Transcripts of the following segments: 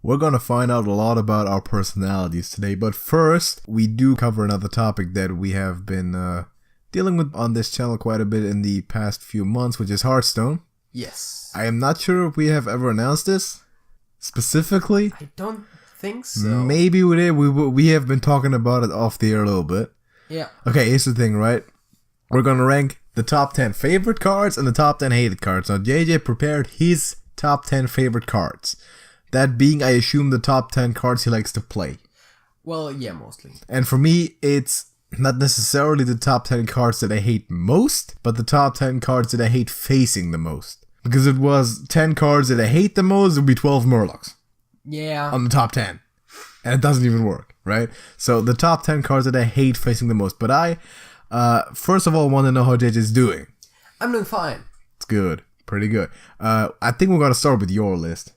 We're gonna find out a lot about our personalities today, but first, we do cover another topic that we have been dealing with on this channel quite a bit in the past few months, which is Hearthstone. Yes. I am not sure if we have ever announced this specifically. I don't think so. Maybe we did. We have been talking about it off the air a little bit. Yeah. Okay, here's the thing, right? We're gonna rank the top 10 favorite cards and the top 10 hated cards. Now, JJ prepared his top 10 favorite cards. That being, I assume, the top 10 cards he likes to play. Well, yeah, mostly. And for me, it's not necessarily the top 10 cards that I hate most, but the top 10 cards that I hate facing the most. Because if it was 10 cards that I hate the most, it would be 12 Murlocs. Yeah. On the top 10. And it doesn't even work, right? So the top 10 cards that I hate facing the most. But I, first of all, want to know how JJ's doing. I'm doing fine. It's good. Pretty good. I think we're going to start with your list.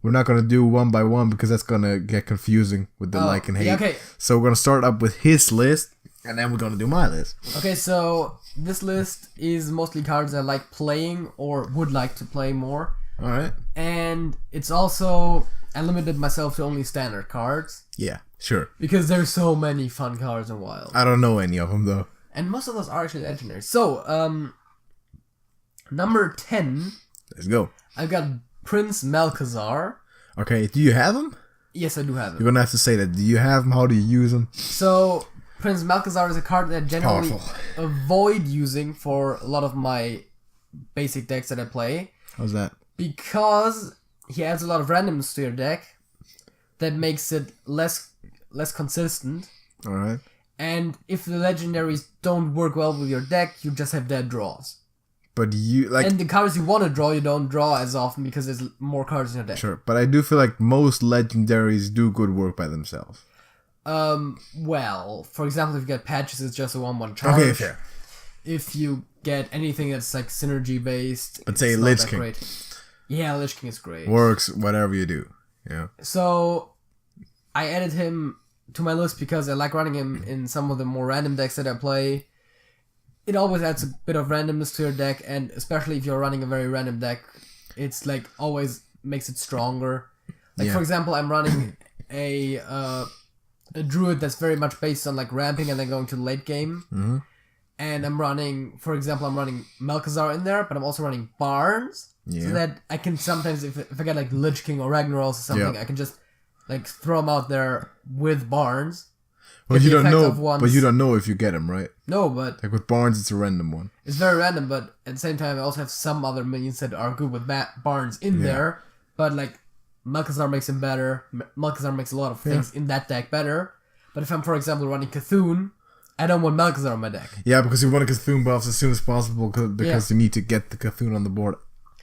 We're not going to do one by one because that's going to get confusing with the like and hate. Yeah, okay. So we're going to start up with his list, and then we're going to do my list. Okay, so this list is mostly cards I like playing or would like to play more. Alright. And it's also, I limited myself to only standard cards. Yeah, sure. Because there's so many fun cards in Wild. I don't know any of them, though. And most of those are actually legendary. So, number 10. Let's go. I've got Prince Malchezaar. Okay, do you have him? Yes, I do have You're him. going to have to say that. Do you have him? How do you use him? So, Prince Malchezaar is a card that I generally Powerful. avoid using for a lot of my basic decks that I play. How's that? Because he adds a lot of randomness to your deck that makes it less consistent. Alright. And if the legendaries don't work well with your deck, you just have dead draws. But you, like... And the cards you want to draw, you don't draw as often because there's more cards in your deck. Sure, but I do feel like most legendaries do good work by themselves. Well, for example, if you get patches, it's just a 1/1 charge. Okay, fair. If you get anything that's like synergy based, But say it's not Lich that King. great. Yeah, Lich King is great. Works, whatever you do. Yeah. So, I added him to my list because I like running him in some of the more random decks that I play. It always adds a bit of randomness to your deck, and especially if you're running a very random deck, it's like always makes it stronger. Like Yeah. for example, I'm running a druid that's very much based on like ramping and then going to the late game. Mm-hmm. And I'm running Malchezaar in there, but I'm also running Barnes. Yeah. So that I can sometimes, if I get like Lich King or Ragnaros or something, Yeah. I can just like throw them out there with Barnes. But Get you the don't effect know. of once. But you don't know if you get him, right? No, but Like with Barnes, it's a random one. it's very random, but at the same time, I also have some other minions that are good with Barnes in there. But like, Malchezaar makes him better. Malchezaar makes a lot of things in that deck better. But if I'm, for example, running Cthulhu, I don't want Malchezaar in my deck. Yeah, because you want to Cthulhu buffs as soon as possible because you need to get the Cthulhu on the board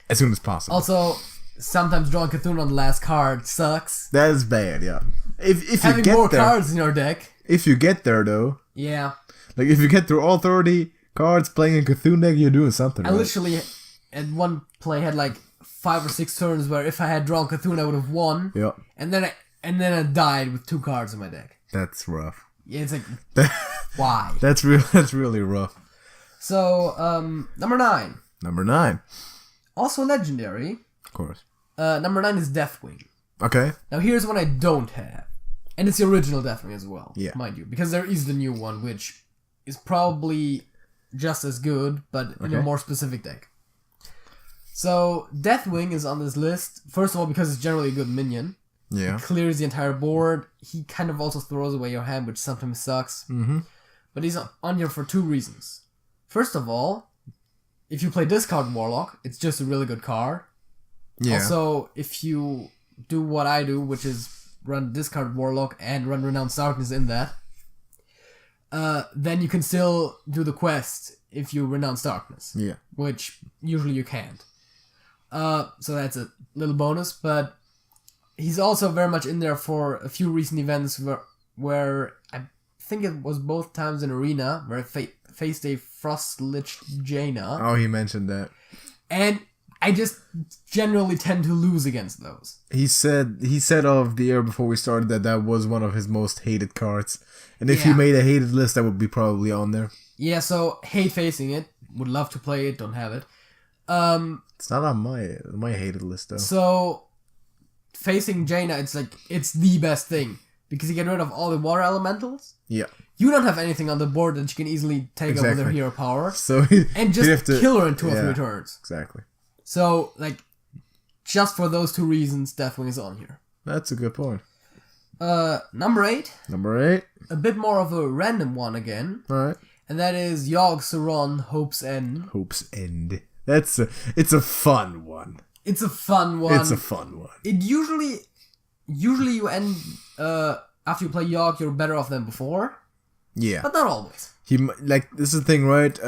as soon as possible. Also, sometimes drawing Cthulhu on the last card sucks. That is bad, yeah. If you Having get more there, cards in your deck. if you get there though, Yeah. like if you get through all 30 cards playing a Cthulhu deck, you're doing something. I right? literally, at one play, had like 5 or 6 turns where if I had drawn Cthulhu, I would have won. Yeah, And then I died with 2 cards in my deck. that's rough. Yeah, it's like, why? That's really rough. So, number 9. Number 9, Also legendary. of course. Number 9 is Deathwing. Okay. Now here's one I don't have. And it's the original Deathwing as well, Yeah. mind you. Because there is the new one, which is probably just as good, but in a more specific deck. So, Deathwing is on this list, first of all, because it's generally a good minion. Yeah. Clears the entire board. He kind of also throws away your hand, which sometimes sucks. Mm-hmm. But he's on here for 2 reasons. First of all, if you play Discard Warlock, it's just a really good card. Yeah. Also, if you do what I do, which is run Discard Warlock and run Renounced Darkness in that, then you can still do the quest if you Renounce Darkness. Yeah. Which usually you can't. So that's a little bonus, but he's also very much in there for a few recent events where I think it was both times in Arena where I faced a Frostlich Jaina. Oh, he mentioned that. And I just generally tend to lose against those. He said of the year before we started that was one of his most hated cards. And if you made a hated list, that would be probably on there. Yeah, so hate facing it. Would love to play it, don't have it. It's not on my hated list though. So facing Jaina, it's the best thing. Because you get rid of all the water elementals. Yeah. You don't have anything on the board that you can easily take over with her hero power. So and just kill her in 2 or 3 turns. Exactly. So, like, just for those 2 reasons, Deathwing is on here. That's a good point. Number 8. Number 8. A bit more of a random one again. Alright. And that is Yogg Saron, Hope's End. Hope's End. It's a fun one. It's a fun one. It's a fun one. It usually you end after you play Yogg, you're better off than before. Yeah. But not always. This is the thing, right?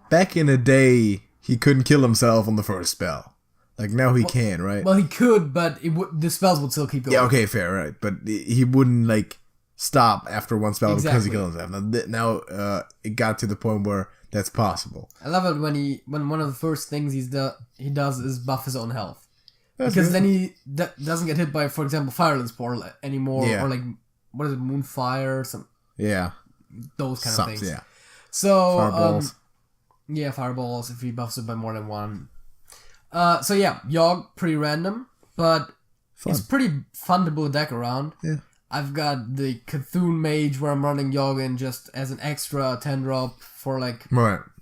Back in the day, he couldn't kill himself on the first spell. Like, now he can, right? Well, he could, but the spells would still keep going. Yeah, okay, fair, right. But he wouldn't, like, stop after one spell because he killed himself. Now, it got to the point where that's possible. I love it when one of the first things he does is buff his own health. That's because good. then he doesn't get hit by, for example, Fireless Portal anymore. Yeah. Or, like, what is it, Moonfire? Yeah. Those kind of things. Yeah. So, Fireballs. Fireballs if he buffs it by more than 1. So yeah, Yogg, pretty random, but it's pretty fun to build a deck around. Yeah. I've got the Cthulhu Mage where I'm running Yogg in just as an extra 10-drop for like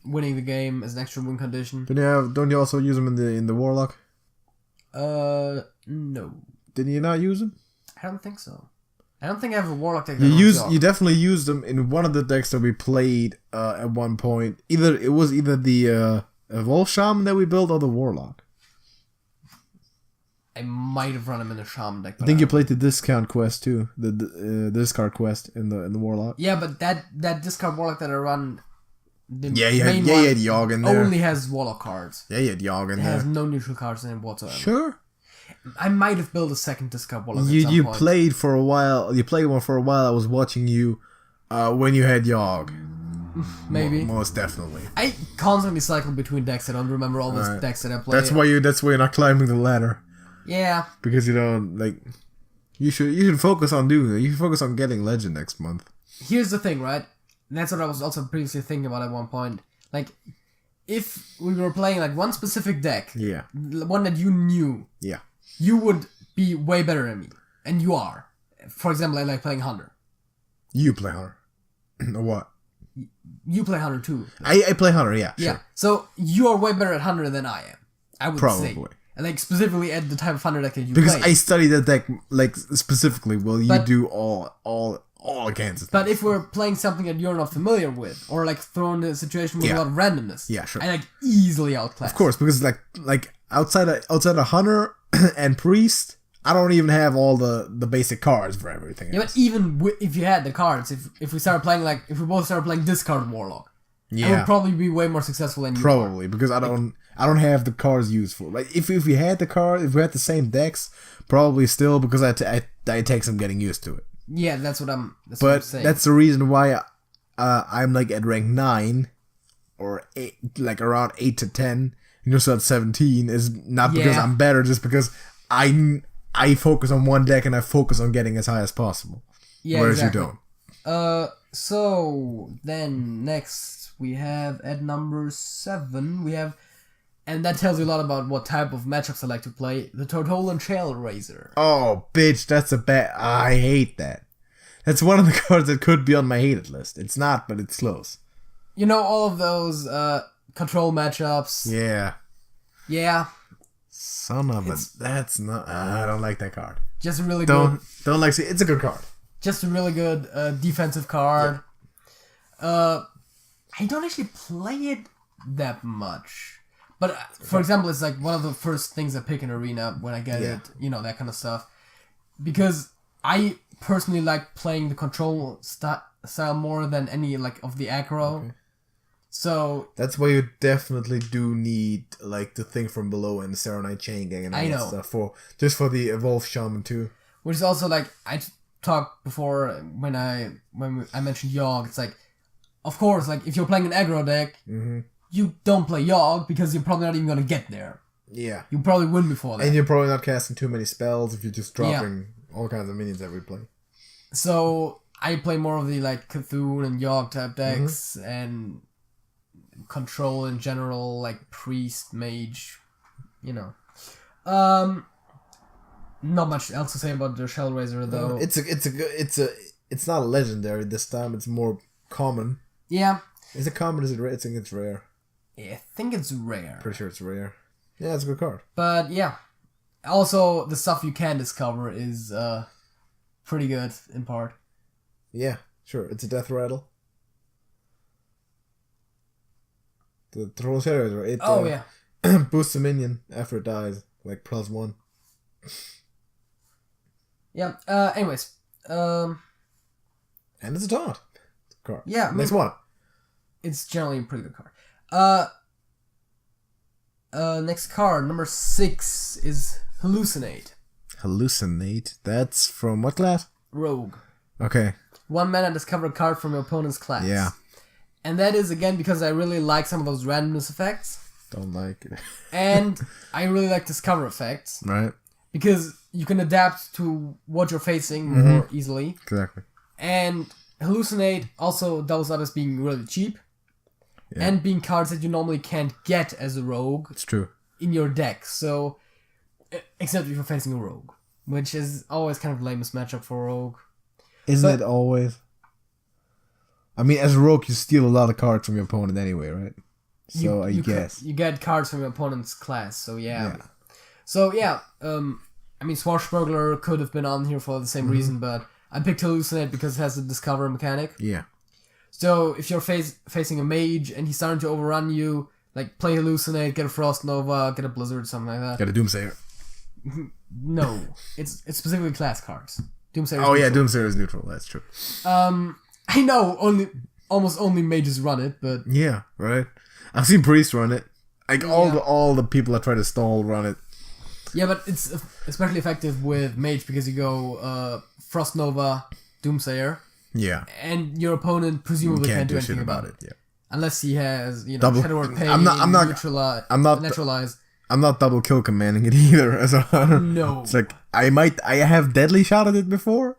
winning the game as an extra win condition. Don't you also use them in the Warlock? No. Didn't you not use them? I don't think so. I don't think I have a Warlock deck. You definitely used them in one of the decks that we played at one point. It was either the Wolf Shaman that we built or the Warlock. I might have run him in the Shaman deck. I think you played the discount quest too, the discard quest in the Warlock. Yeah, but that discard Warlock that I run, you had Yogg in there. Only has Warlock cards. Yeah, you had Yogg in it there. It has no neutral cards in it whatsoever. Sure. I might have built a second discard Warlock. You played for a while. You played one for a while. I was watching you when you had Yogg. Maybe. Most definitely. I constantly cycle between decks. I don't remember all the decks that I play. That's why you're not climbing the ladder. Yeah. Because you don't like. You should focus on doing it. You should focus on getting Legend next month. Here's the thing, right? And that's what I was also previously thinking about at one point. Like, if we were playing like one specific deck, one that you knew, you would be way better than me, and you are. For example, I like playing Hunter. You play Hunter, or what? You play Hunter too. I play Hunter, yeah. Sure. Yeah. So you are way better at Hunter than I am. I would say. Probably. And like specifically at the type of Hunter deck that you because play. I study that deck like specifically. Well, you do all against it. But if we're playing something that you're not familiar with, or like thrown in a situation with a lot of randomness, sure. I like easily outclass. Of course, because like outside of Hunter and Priest, I don't even have all the basic cards for everything. Yeah, but even if you had the cards, if we started playing if we both started playing discard Warlock, I would probably be way more successful than you. Probably because I don't have the cards useful. Like if we had the card, if we had the same decks, probably still because I take some getting used to it. Yeah, that's what I'm saying. That's the reason why I'm like at rank 9 or 8, like around 8 to 10, and you're still at 17 is not because I'm better, just because I focus on one deck and I focus on getting as high as possible. Yeah, whereas you don't. So then next we have at number 7 we have, and that tells you a lot about what type of matchups I like to play, the Tortolan Trailraiser. Oh, bitch, that's a bad... I hate that. That's one of the cards that could be on my hated list. It's not, but it's close. You know, all of those control matchups. Yeah. Yeah. Son of a... That's not... I don't like that card. Just a really good... Don't like... It's a good card. Just a really good defensive card. Yeah. I don't actually play it that much. But, for example, it's like one of the first things I pick in Arena when I get it, you know, that kind of stuff. Because I personally like playing the control style more than any, like, of the aggro. Okay. So... That's why you definitely do need, like, the thing from below and the Serenite Chain Gang and all that stuff. Just for the Evolved Shaman, too. Which is also, like, I talked before when I mentioned Yogg, it's like, of course, like, if you're playing an aggro deck... Mm-hmm. You don't play Yogg because you're probably not even going to get there. Yeah. You probably win before that. And you're probably not casting too many spells if you're just dropping all kinds of minions every play. So, I play more of the, like, Cthulhu and Yogg type decks, and control in general, like Priest, Mage, you know. Not much else to say about the Shellraiser though. It's not legendary this time. It's more common. Yeah. Is it common? Is it rare? I think it's rare. Yeah, I think it's rare. Pretty sure it's rare. Yeah, it's a good card. But yeah, also the stuff you can discover is pretty good in part. Yeah, sure. It's a death rattle. The Troll Shellraiser. It boosts a minion after it dies, like +1. Yeah. Anyways. And it's a taunt card. Yeah. Next one. It's generally a pretty good card. Next card, number 6, is Hallucinate. Hallucinate. That's from what class? Rogue. Okay. 1 mana, discover a card from your opponent's class. Yeah. And that is, again, because I really like some of those randomness effects. Don't like it. And I really like discover effects. Right. Because you can adapt to what you're facing more easily. Exactly. And Hallucinate also doubles up as being really cheap. Yeah. And being cards that you normally can't get as a rogue. It's true. In your deck. So, except if you're facing a rogue. Which is always kind of the lamest matchup for a rogue. Isn't it always? I mean, as a rogue, you steal a lot of cards from your opponent anyway, right? So, I guess. You get cards from your opponent's class, so yeah. So, yeah, I mean, Swashbuckler could have been on here for the same reason, but I picked Hallucinate because it has a discover mechanic. Yeah. So, if you're facing a mage and he's starting to overrun you, like, play Hallucinate, get a Frost Nova, get a Blizzard, something like that. Get a Doomsayer. No. It's specifically class cards. Doomsayer. Oh, yeah, Doomsayer is neutral, that's true. I know almost only mages run it, but... Yeah, right? I've seen priests run it. Like, all the people that try to stall run it. Yeah, but it's especially effective with mage because you go Frost Nova, Doomsayer. Yeah. And your opponent presumably can't do anything about it. Yeah. Unless he has, Shadow Word Pain, neutralize. I'm not double kill commanding it either. So no. It's like, I have deadly shot at it before.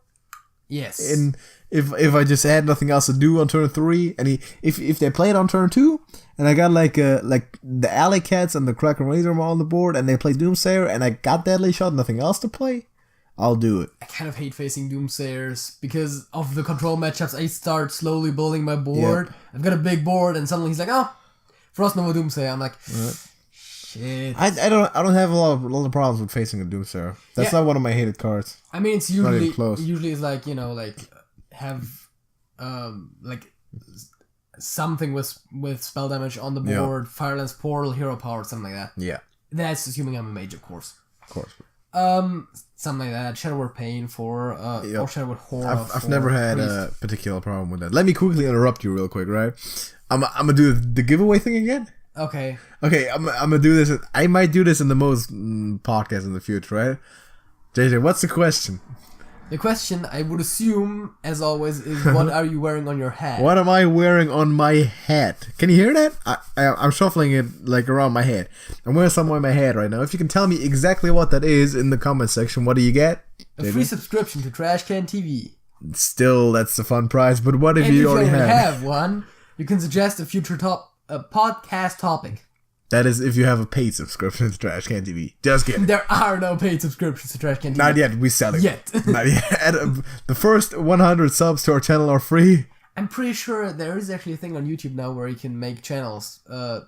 Yes. And if I just had nothing else to do on turn 3, and if they play it on turn 2, and I got like the Alley Cats and the Kraken Razor on the board, and they play Doomsayer, and I got deadly shot, nothing else to play, I'll do it. I kind of hate facing Doomsayers because of the control matchups. I start slowly building my board. Yep. I've got a big board, and suddenly he's like, "Oh, Frost Nova Doomsayer." I'm like, shit. I don't have a lot of problems with facing a Doomsayer. That's not one of my hated cards. I mean, it's usually it's like have something with spell damage on the board, Firelance Portal, Hero Power, something like that. Yeah. That's assuming I'm a mage, of course. Of course. Something like that. Shadow Word Pain for or Shadow Word Horror. I've never had a particular problem with that. Let me quickly interrupt you real quick, right? I'm gonna do the giveaway thing again. Okay, I'm gonna do this. I might do this in the most podcasts in the future, right? JJ, what's the question? The question, I would assume, as always, is what are you wearing on your hat? What am I wearing on my hat? Can you hear that? I'm shuffling it like around my head. I'm wearing something on my head right now. If you can tell me exactly what that is in the comment section, what do you get? A free subscription to TrashcanTV. Still, that's the fun prize. But what if you already have one? You can suggest a future podcast topic. That is if you have a paid subscription to TrashcanTV. Just kidding. There are no paid subscriptions to TrashcanTV. Not yet. We sell it. Yet. Not yet. The first 100 subs to our channel are free. I'm pretty sure there is actually a thing on YouTube now where you can make channels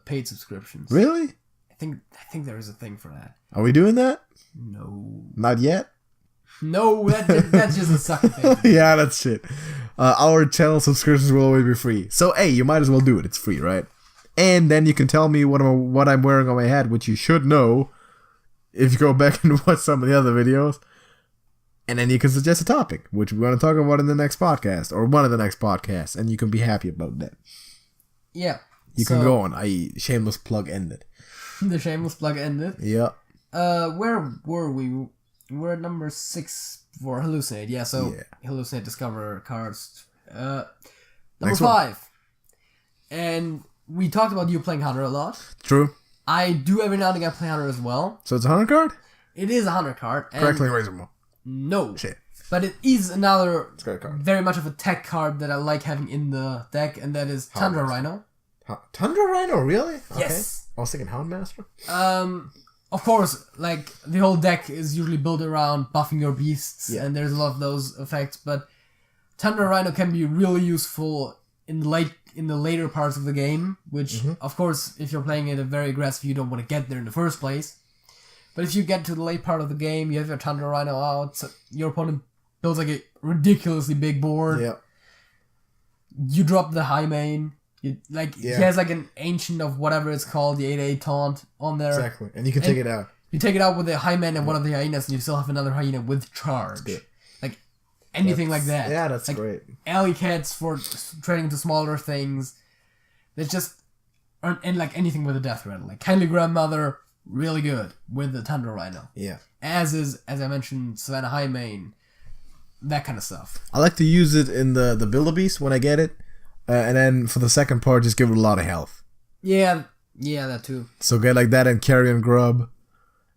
paid subscriptions. Really? I think there is a thing for that. Are we doing that? No. Not yet? No, that's just a sucker thing. Yeah, that's shit. Our channel subscriptions will always be free. So, hey, you might as well do it. It's free, right? And then you can tell me what I'm wearing on my hat, which you should know if you go back and watch some of the other videos. And then you can suggest a topic, which we're going to talk about in the next podcast, or one of the next podcasts, and you can be happy about that. Yeah. You can go on. Shameless plug ended. The shameless plug ended? Yeah. Where were we? We're at number 6 for Hallucinate. Yeah, so Hallucinate, discover cards. Number 5. And we talked about you playing Hunter a lot. True. I do every now and again play Hunter as well. So it's a Hunter card? It is a Hunter card. Correctly Razormaw. No. Shit. But it is another card. Very much of a tech card that I like having in the deck, and that is Tundra Rhino. Tundra Rhino, really? Yes. Okay. I was thinking Houndmaster. of course, like, the whole deck is usually built around buffing your beasts, and there's a lot of those effects, but Thunder Rhino can be really useful in the later parts of the game, which, of course, if you're playing it very aggressive, you don't want to get there in the first place. But if you get to the late part of the game, you have your Thunder Rhino out, so your opponent builds like a ridiculously big board. Yeah. You drop the high main. He has like an ancient of whatever it's called, the 8/8 taunt on there. Exactly. And you can take it out. You take it out with the high main and one of the hyenas, and you still have another hyena with charge. Like, anything like that. Yeah, that's like, great. Alley cats for trading into smaller things. There's just... And like anything with a death rattle. Like, Kindly Grandmother, really good with the Thunder Rhino. Yeah. As I mentioned, Savannah High Main. That kind of stuff. I like to use it in the Wildebeest when I get it. And then for the second part, just give it a lot of health. Yeah, that too. So get like that and Carrion Grub.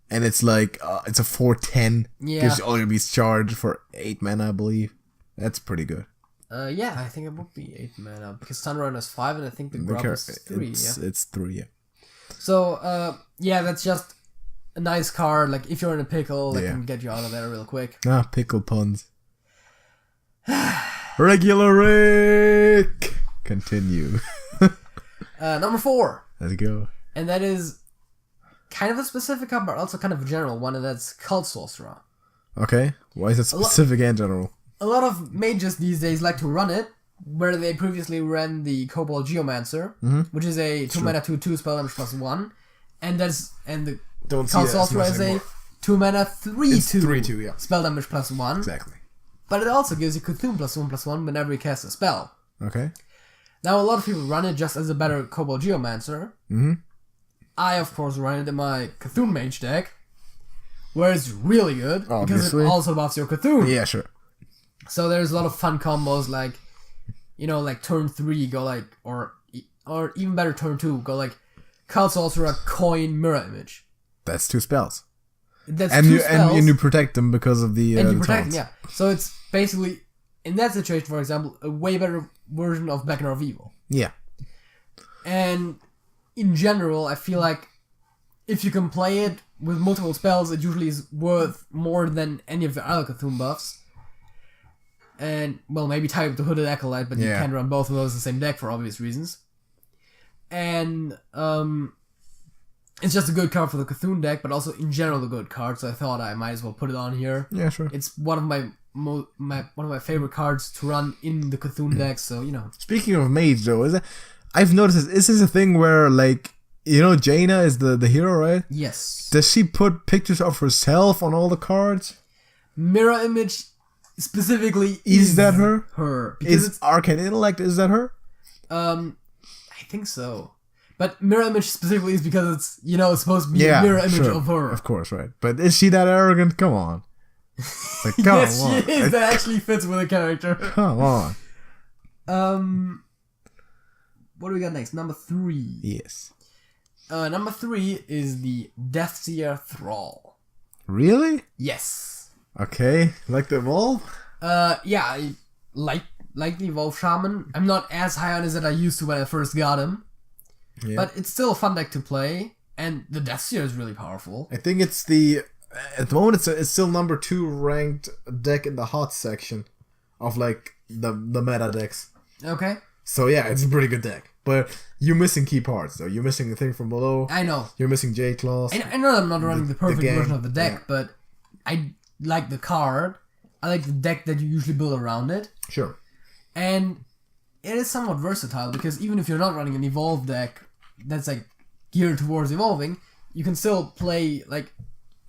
And it's like, it's a 4/10. Yeah. Gives you all your beasts charged for 8 mana, I believe. That's pretty good. Yeah, I think it would be 8 mana. Because Thunder Rhino is 5 and I think the Grub is 3, It's 3, yeah. So, that's just a nice card. Like, if you're in a pickle, that can get you out of there real quick. Pickle puns. Regular Rick! Continue. Number 4. Let's go. And that is kind of a specific card, but also kind of a general one, and that's Cult Sorcerer. Okay. Why is it specific and general? A lot of mages these days like to run it, where they previously ran the Kobold Geomancer, which is a 2 mana 2/2 spell damage +1, and the Cult Sorcerer is a 2 mana 3/2 spell damage +1. Exactly. But it also gives you Cthulhu +1/+1 whenever you cast a spell. Okay. Now, a lot of people run it just as a better Kobold Geomancer. I, of course, run it in my Cthulhu Mage deck, where it's really good, because it also buffs your Cthulhu. Yeah, sure. So there's a lot of fun combos, like, like turn 3, go like, or even better, turn 2, go like, Cult Sorcerer, Coin, Mirror Image. That's 2 spells. That's 2 spells. And you protect them because of the and you protect them, yeah. So it's basically, in that situation, for example, a way better version of Beckoner of Evil. Yeah. And in general, I feel like if you can play it with multiple spells, it usually is worth more than any of the other Cthulhu buffs. And, well, maybe tie up the Hooded Acolyte, but you can't run both of those in the same deck for obvious reasons. And, it's just a good card for the Cthulhu deck, but also in general a good card, so I thought I might as well put it on here. Yeah, sure. It's one of my favorite cards to run in the Cthulhu deck, so, Speaking of Mage, though, I've noticed this is a thing where, like, Jaina is the hero, right? Yes. Does she put pictures of herself on all the cards? Mirror Image specifically is that her? Her. Because it's Arcane Intellect, is that her? I think so. But Mirror Image specifically is because it's, it's supposed to be a mirror image of her. Of course, right. But is she that arrogant? Come on. Like, come yes, on. She is. That actually fits with the character. Come on. What do we got next? Number 3. Yes. Number 3 is the Deathseer Thrall. Really? Yes. Okay. Like the Evolve? Yeah, I like the Evolve Shaman. I'm not as high on it as I used to when I first got him. Yeah. But it's still a fun deck to play, and the Deathseer is really powerful. I think it's at the moment it's still number 2 ranked deck in the hot section of like the meta decks. Okay. So yeah, it's a pretty good deck. But you're missing key parts though. You're missing the thing from below. I know. You're missing J-Claws. I know I'm not running the perfect version of the deck, but I like the card. I like the deck that you usually build around it. Sure. And it is somewhat versatile, because even if you're not running an Evolve deck that's like geared towards evolving, you can still play like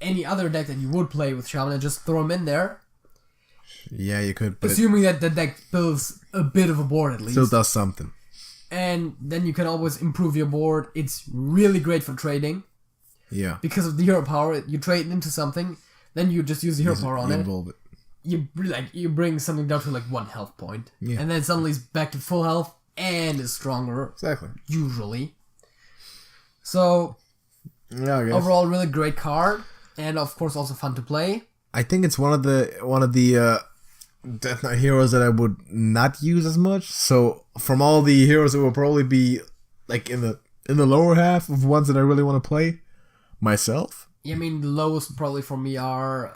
any other deck that you would play with Shaman and just throw them in there. Yeah, you could. But assuming that the deck builds a bit of a board at least. Still does something. And then you can always improve your board. It's really great for trading. Yeah. Because of the hero power, you trade into something, then you just use the hero power on it. Evolve it. You bring something down to like 1 health point. Yeah. And then suddenly it's back to full health and is stronger. Exactly. Usually. So, yeah, I guess. Overall, really great card, and of course also fun to play. I think it's one of the Death Knight heroes that I would not use as much. So from all the heroes, it will probably be like in the lower half of ones that I really want to play myself. Yeah, I mean, the lowest probably for me are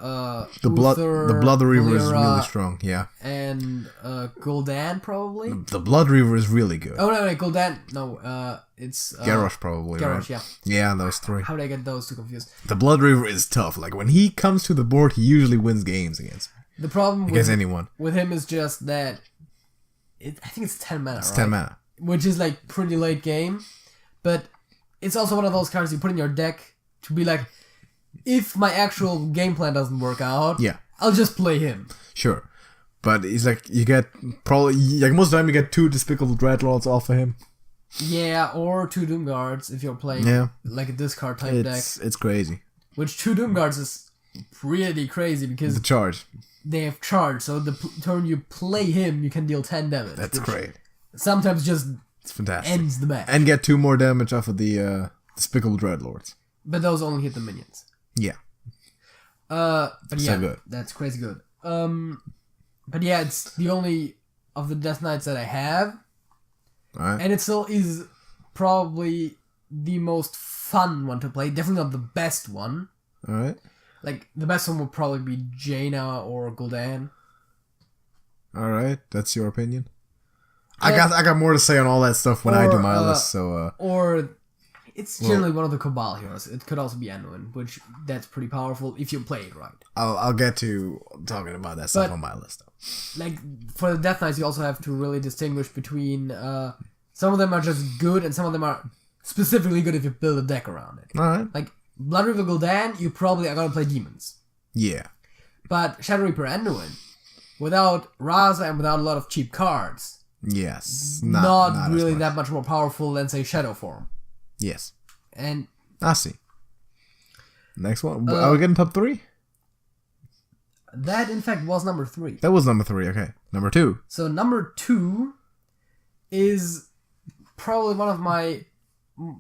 The Blood Reaver is Valeera, really strong, yeah. and Gul'dan probably. The Blood Reaver is really good. Oh no, Gul'dan. No, it's Garrosh probably, Garrosh, right? yeah. Yeah, those three. How did I get those two confused? The Blood Reaver is tough. Like, when he comes to the board, he usually wins games against The problem anyone. with him is just that I think it's 10 mana, It's right? 10 mana. Which is like pretty late game, but it's also one of those cards you put in your deck to be like, if my actual game plan doesn't work out, Yeah. I'll just play him. Sure. But it's like, you get probably, like most of the time you get 2 Despicable Dreadlords off of him. Yeah, or 2 Doom Guards if you're playing like a discard type deck. It's crazy. Which 2 Doom Guards is really crazy because The charge. they have charge, so the turn you play him, you can deal 10 damage. That's great. Sometimes just It's fantastic. ends the match. And get 2 more damage off of the Despicable Dreadlords. But those only hit the minions. Yeah. But yeah, So good. that's crazy good. But yeah, it's the only of the Death Knights that I have, Alright. and it still is probably the most fun one to play. Definitely not the best one. Alright. Like the best one would probably be Jaina or Gul'dan. Alright. That's your opinion. I got more to say on all that stuff when I do my list, so Or it's generally one of the Cabal heroes. It could also be Anduin, which that's pretty powerful if you play it right. I'll get to talking about that stuff But- on my list though. Like for the Death Knights, you also have to really distinguish between some of them are just good and some of them are specifically good if you build a deck around it. Alright. Like Blood River Gul'dan, you probably are gonna play demons. Yeah. But Shadow Reaper Anduin, without Raza and without a lot of cheap cards, Yes. not as really much. that much more powerful than say Shadow Form. Yes. And I see. Next one. Are we getting top 3? that in fact was number 3. That was number 3, okay. Number 2. So number 2 is probably one of my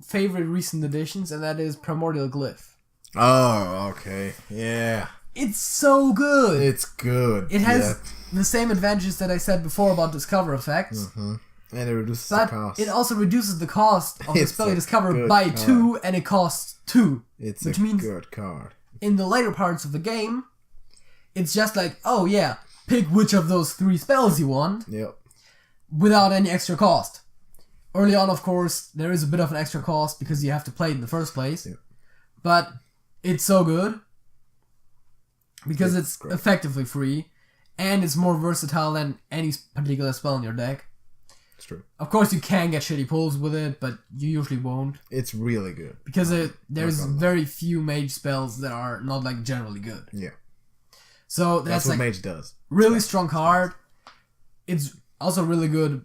favorite recent additions, and that is Primordial Glyph. Oh, okay. Yeah. It's so good. It's good. It has the same advantages that I said before about Discover effects, And it reduces the but cost. it also reduces the cost of the It's spell you a discover good by card. 2, and it costs 2. It's which a means good card. in the later parts of the game, it's just like, oh yeah, pick which of those 3 spells you want Yep. without any extra cost. Early on, of course, there is a bit of an extra cost because you have to play it in the first place, but it's so good because it's great. effectively free, and it's more versatile than any particular spell in your deck. It's true. Of course, you can get shitty pulls with it, but you usually won't It's really good. because there's Not gonna lie. very few mage spells that are not like generally good. Yeah. So That's that's what like Mage does. really strong card. It's also really good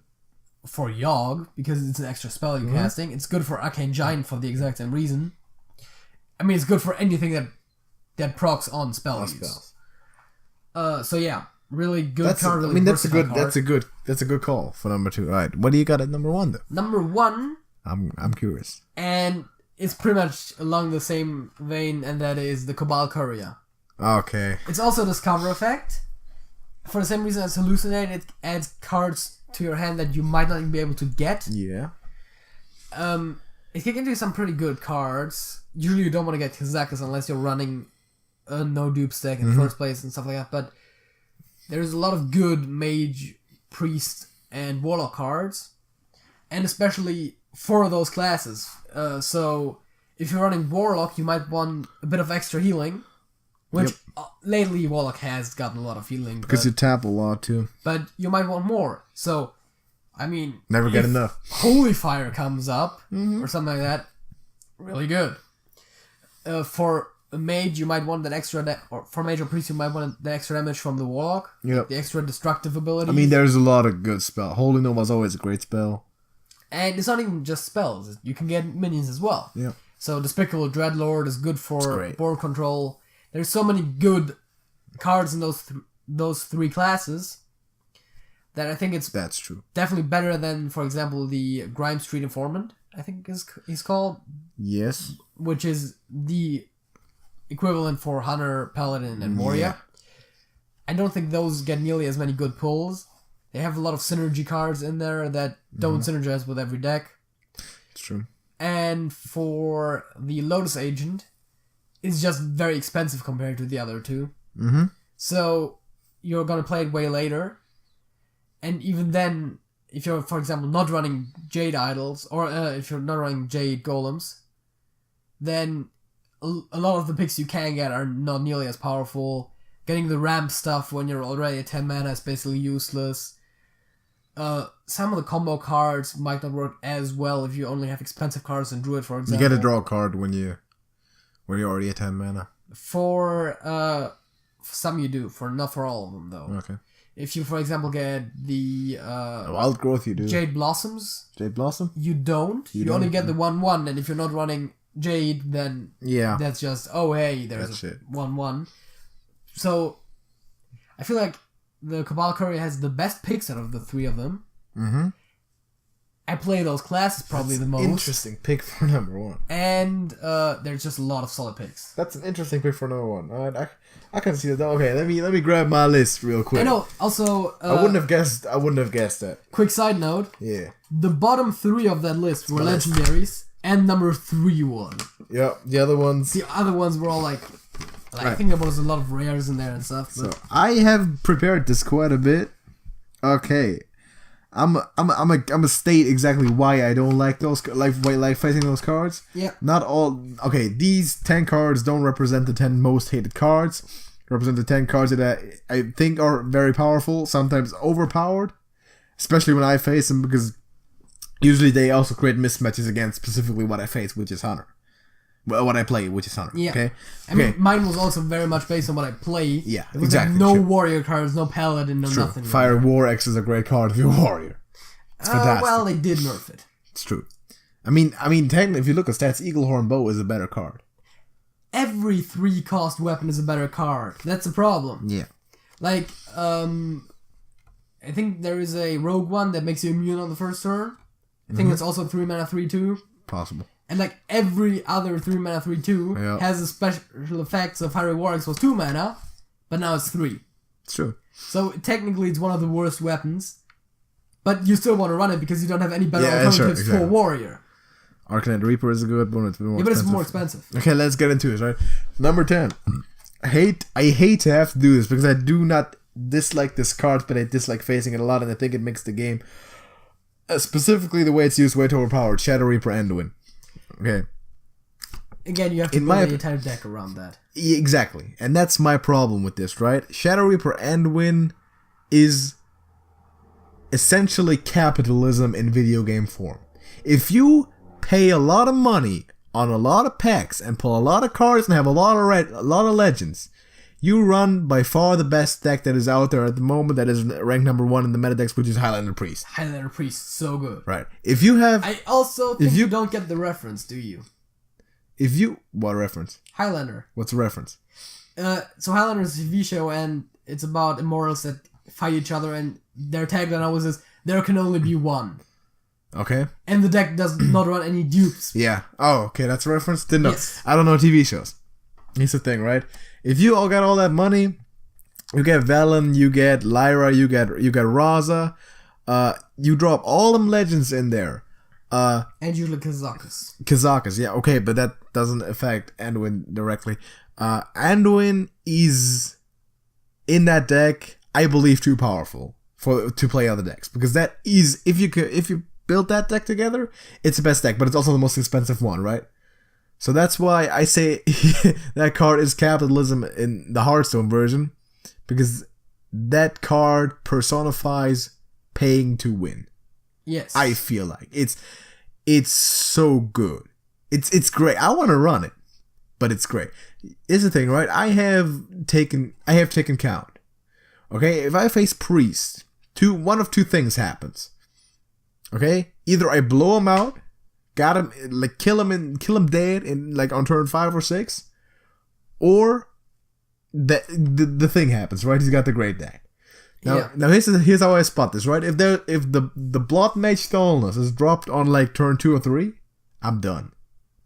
for Yogg because it's an extra spell you're casting. It's good for Arcane Giant for the exact same reason. I mean, it's good for anything that procs on spell use. Spells. So yeah, really good card. Really that's a versatile good. card. That's a good call for number 2. All right. What do you got at number 1 though? Number 1, I'm curious. and it's pretty much along the same vein, and that is the Cabal Courier. Okay. It's also a Discover effect. For the same reason as Hallucinate, it adds cards to your hand that you might not even be able to get. Yeah. It can give you some pretty good cards. Usually you don't want to get Kazakus unless you're running a no-dupes deck in the first place and stuff like that, but there's a lot of good Mage, Priest, and Warlock cards, and especially for those classes. So if you're running Warlock, you might want a bit of extra healing, which lately Warlock has gotten a lot of healing. Because you tap a lot too. But you might want more. So, I mean... Never get if enough. Holy Fire comes up, or something like that, really good. For a Mage, you might want that extra... or for Mage or Priest, you might want the extra damage from the Warlock. Yep. The extra destructive ability. I mean, there's a lot of good spell. Holy Nova is always a great spell. And it's not even just spells. You can get minions as well. Yeah. So Despicable Dreadlord is good for great. board control. There's so many good cards in those 3 classes that I think it's That's true. definitely better than, for example, the Grime Street Informant, I think he's called, Yes. which is the equivalent for Hunter, Paladin, and Warrior. Yeah. I don't think those get nearly as many good pulls. They have a lot of synergy cards in there that don't synergize with every deck. It's true. And for the Lotus Agent, is just very expensive compared to the other two. Mm-hmm. So you're gonna play it way later, and even then, if you're, for example, not running Jade Idols, or if you're not running Jade Golems, then a lot of the picks you can get are not nearly as powerful. Getting the ramp stuff when you're already at 10 mana is basically useless. Some of the combo cards might not work as well if you only have expensive cards in Druid, for example. You get a draw card when you're already at 10 mana. For some you do, not for all of them though. Okay. If you, for example, get the Wild Growth, you do. Jade Blossoms, Jade Blossom? you don't. You only get the 1/1, and if you're not running Jade, then that's just, oh hey, there's a 1/1. So, I feel like the Cabal Courier has the best picks out of the three of them. Mm-hmm. I play those classes probably the most. Interesting pick for number 1. And there's just a lot of solid picks. That's an interesting pick for number 1. Alright, I can see that. Okay, let me grab my list real quick. I know. Also, I wouldn't have guessed that. Quick side note. Yeah. The bottom 3 of that list were legendaries, and number 3 won. Yeah. The other ones. The other ones were all like I think there was a lot of rares in there and stuff. But So I have prepared this quite a bit. Okay. I'm a state exactly why I don't like those, like facing those cards. Yeah. Not all. Okay, these 10 cards don't represent the 10 most hated cards. Represent the 10 cards that I think are very powerful, sometimes overpowered, especially when I face them, because usually they also create mismatches against specifically what I face, which is Hunter. Well, what I play, which is Hunter. Yeah. Okay. I mean, mine was also very much based on what I play. Yeah, it was exactly. Like no warrior cards, no paladin, no True. nothing. Fire War X is a great card if you're a warrior. It's fantastic. Well, they did nerf it. It's true. I mean, technically, if you look at stats, Eaglehorn Bow is a better card. Every 3-cost weapon is a better card. That's the problem. Yeah. Like, I think there is a rogue one that makes you immune on the first turn. I think it's also 3 mana 3/2. Possible. And like every other 3 mana 3/2 has a special effect. So Fiery War Axe was 2 mana, but now it's 3. It's true. So technically it's one of the worst weapons, but you still want to run it because you don't have any better alternatives for Warrior. Arcanite Reaper is a good one. It's more but it's more expensive. Okay, let's get into it, right? Number 10. I hate to have to do this because I do not dislike this card, but I dislike facing it a lot, and I think it makes the game, specifically the way it's used, way too overpowered. Shadow Reaper Anduin. Okay. Again, you have to build the entire deck around that. Exactly. And that's my problem with this, right? Shadow Reaper Anduin is essentially capitalism in video game form. If you pay a lot of money on a lot of packs and pull a lot of cards and have a lot of legends, you run by far the best deck that is out there at the moment that is ranked number 1 in the meta decks, which is Highlander Priest. Highlander Priest, so good. Right. If you have... I also think you don't get the reference, do you? What reference? Highlander. What's the reference? So Highlander is a TV show, and it's about immortals that fight each other, and their tagline always is, there can only be one. Okay. And the deck does not run any dupes. Yeah. Oh, okay, that's a reference? Didn't know. Yes. I don't know TV shows. Here's the thing, right? If you all got all that money, you get Velen, you get Lyra, you get Raza, you drop all them legends in there. And usually Kazakus. Kazakus, yeah, okay, but that doesn't affect Anduin directly. Anduin is, in that deck, I believe, too powerful to play other decks. Because that is, if you build that deck together, it's the best deck, but it's also the most expensive one, right? So that's why I say that card is capitalism in the Hearthstone version, because that card personifies paying to win. Yes. I feel like it's so good. It's great. I want to run it, but it's great. Here's the thing, right? I have taken count. Okay, if I face Priest, one of two things happens. Okay, either I blow him out, got him, like kill him dead in like on turn 5 or 6, or the thing happens, right? He's got the great deck. Now here's how I spot this, right? If the Blood Mage Stallness is dropped on like turn 2 or 3, I'm done,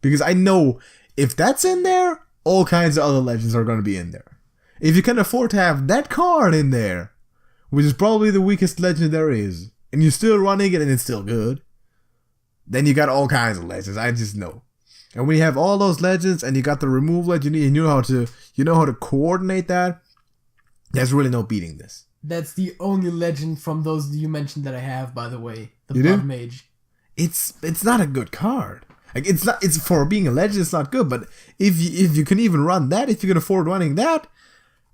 because I know if that's in there, all kinds of other legends are going to be in there. If you can afford to have that card in there, which is probably the weakest legend there is, and you're still running it and it's still good, then you got all kinds of legends. I just know. And when you have all those legends and you got the remove legend, you know how to coordinate that. There's really no beating this. That's the only legend from those you mentioned that I have, by the way. The You Blood do? Mage. It's not a good card. Like it's for being a legend, it's not good. But if you can even run that, if you can afford running that,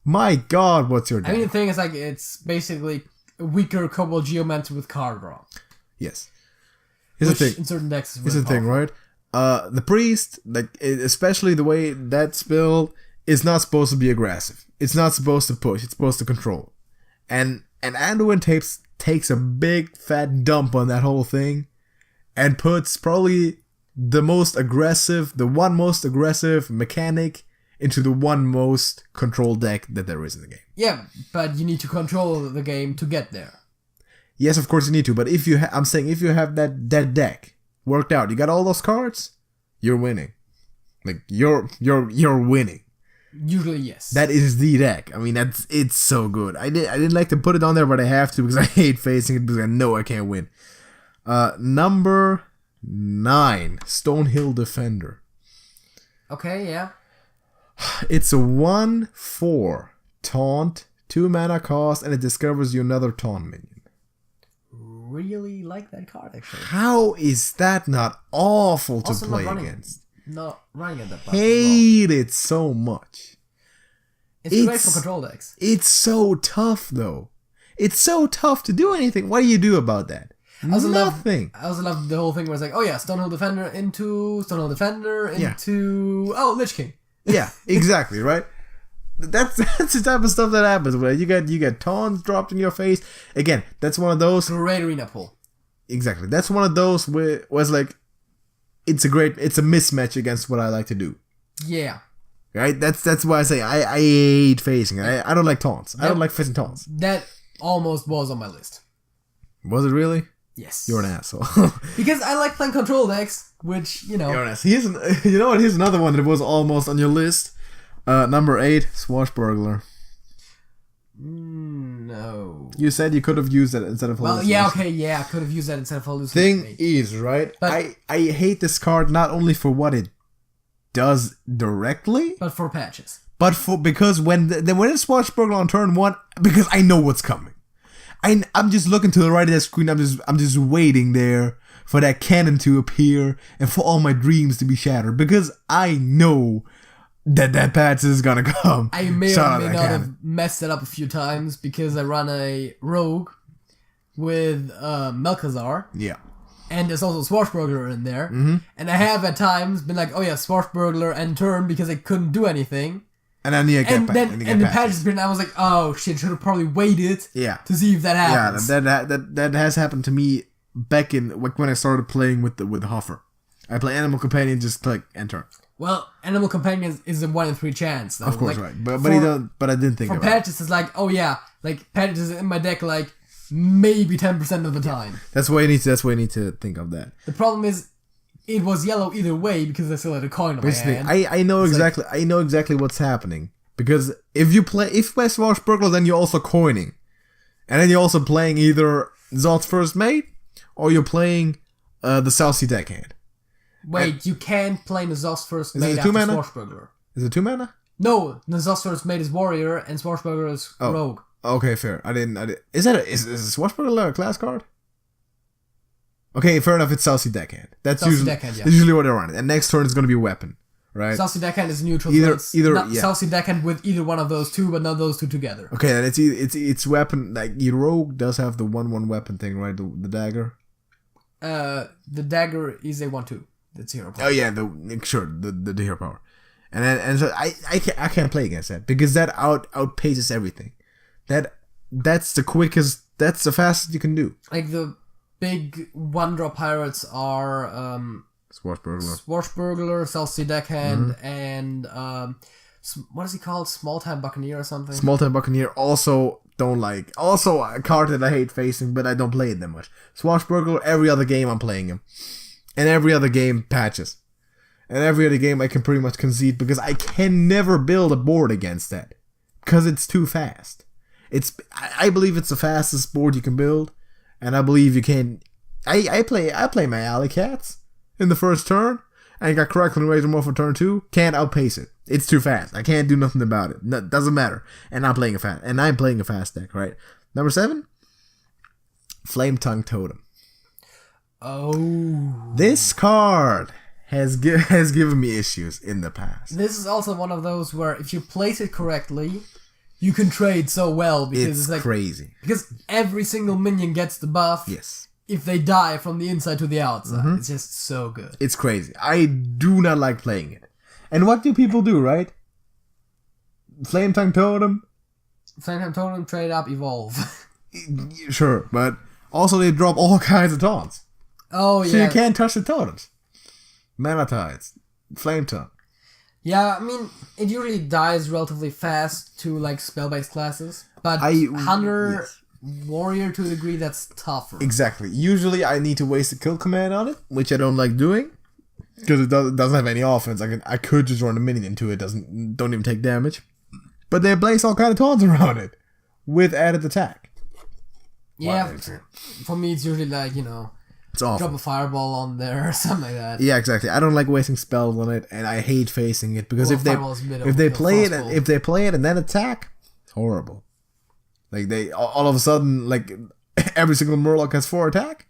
my God, what's your deck? I mean, the thing is, like, it's basically a weaker Cobalt Geomancer with card draw. Yes. Here's the thing. In certain decks is Here's really the thing, right? The priest, like especially the way that's built, is not supposed to be aggressive. It's not supposed to push. It's supposed to control. And Anduin takes a big fat dump on that whole thing, and puts probably the one most aggressive mechanic into the one most controlled deck that there is in the game. Yeah, but you need to control the game to get there. Yes, of course you need to, but if you have that deck worked out, you got all those cards, you're winning. Like you're winning. Usually, yes. That is the deck. I mean, it's so good. I didn't like to put it on there, but I have to because I hate facing it because I know I can't win. Number 9, Stonehill Defender. Okay, yeah. It's a 1/4 taunt, 2 mana cost, and it discovers you another taunt minion. Really like that card, actually. How is that not awful to Also play not running, against? not running at that buff. Hate it so much. It's great for control decks. It's so tough, though. It's so tough to do anything. What do you do about that? Nothing. I also love the whole thing where it's like, oh yeah, Stonehill Defender into Lich King. Yeah, exactly, right? That's the type of stuff that happens where you get taunts dropped in your face. Again, that's one of those. Great arena pull. Exactly, that's one of those where it's like, it's a mismatch against what I like to do. Yeah. Right. That's why I say I hate facing. I don't like taunts. I don't like facing taunts. That almost was on my list. Was it really? Yes. You're an asshole. Because I like playing control decks, which, you know. You're an asshole. You know what? Here's another one that was almost on your list. Number 8, Swashbuckler. No. You said you could have used it instead of Well, hallucination. yeah, okay, yeah, I could have used that instead of hallucination. Thing is, right? But, I hate this card not only for what it does directly, but for patches. but because when it's Swashbuckler on turn 1, because I know what's coming. I'm just looking to the right of that screen. I'm just waiting there for that cannon to appear and for all my dreams to be shattered because I know that patch is gonna come. I may or may not have messed it up a few times because I run a rogue with Melkazar. Yeah. And there's also Swashbuckler in there. Mm-hmm. And I have at times been like, oh yeah, Swashbuckler end turn because I couldn't do anything. And then you get and the patches been, I was like, oh shit, should have probably waited to see if that happens. Yeah, that has happened to me back in when I started playing with Hoffer. I play Animal Companion, just click enter. Well, Animal Companion is a 1 in 3 chance, though. Of course, like, right. But I didn't think for about patches, it's like, oh yeah, like patches in my deck like maybe 10% of the time. That's why you need to think of that. The problem is, it was yellow either way because I still had a coin on my hand. I know exactly what's happening because if you play Swashbuckler, then you're also coining, and then you're also playing either Zod's First Mate or you're playing the South Sea Deckhand. Wait, you can't play Nazos First Mate after Swashbuckler. Is it 2 mana? No, Nazos First Mate is Warrior and Swashbuckler is Rogue. Okay, fair. I didn't. Is Swashbuckler a class card? Okay, fair enough. It's South Sea Deckhand. That's usually what they're running. And next turn is going to be a weapon, right? South Sea Deckhand is neutral. South Sea Deckhand with either one of those two, but not those two together. Okay, then it's weapon. Like your rogue does have the 1/1 weapon thing, right? The dagger. The dagger is a 1/2. That's hero power. Oh yeah, the hero power, and so I can't play against that because that outpaces everything. That's the quickest. That's the fastest you can do. Like the big 1-drop pirates are Swashbuckler, South Sea Deckhand, and what is he called? Small Time Buccaneer or something? Small Time Buccaneer also don't like. Also a card that I hate facing, but I don't play it that much. Swashbuckler, every other game I'm playing him. And every other game patches. And every other game I can pretty much concede because I can never build a board against that. Because it's too fast. I believe it's the fastest board you can build. And I believe you can. I play my Alley Cats in the first turn. and got correctly raised them off for turn 2, can't outpace it. It's too fast. I can't do nothing about it. No, doesn't matter. And I'm playing a fast deck, right? Number 7, Flame Tongue Totem. Oh. This card has given me issues in the past. This is also one of those where if you place it correctly, you can trade so well because It's like crazy. Because every single minion gets the buff. Yes. If they die from the inside to the outside. It's just so good. It's crazy. I do not like playing it. And what do people do, right? Flame Tongue Totem? Flame Tongue Totem, trade up, evolve. Sure, but also they drop all kinds of taunts. Oh, yeah. So you can't touch the totems. Mana Tides. Flame Tongue. Yeah, I mean, it usually dies relatively fast to, like, spell-based classes. But Hunter, Warrior to a degree, that's tougher. Exactly. Usually I need to waste a kill command on it, which I don't like doing. Because it doesn't have any offense. I could just run a minion into it. Don't even take damage. But they place all kind of taunts around it. With added attack. Yeah, for me it's usually like, you know... It's awful. Drop a fireball on there or something like that. Yeah, exactly. I don't like wasting spells on it, and I hate facing it because if they play it and then attack, it's horrible. Like they all of a sudden, like every single Murloc has 4 attack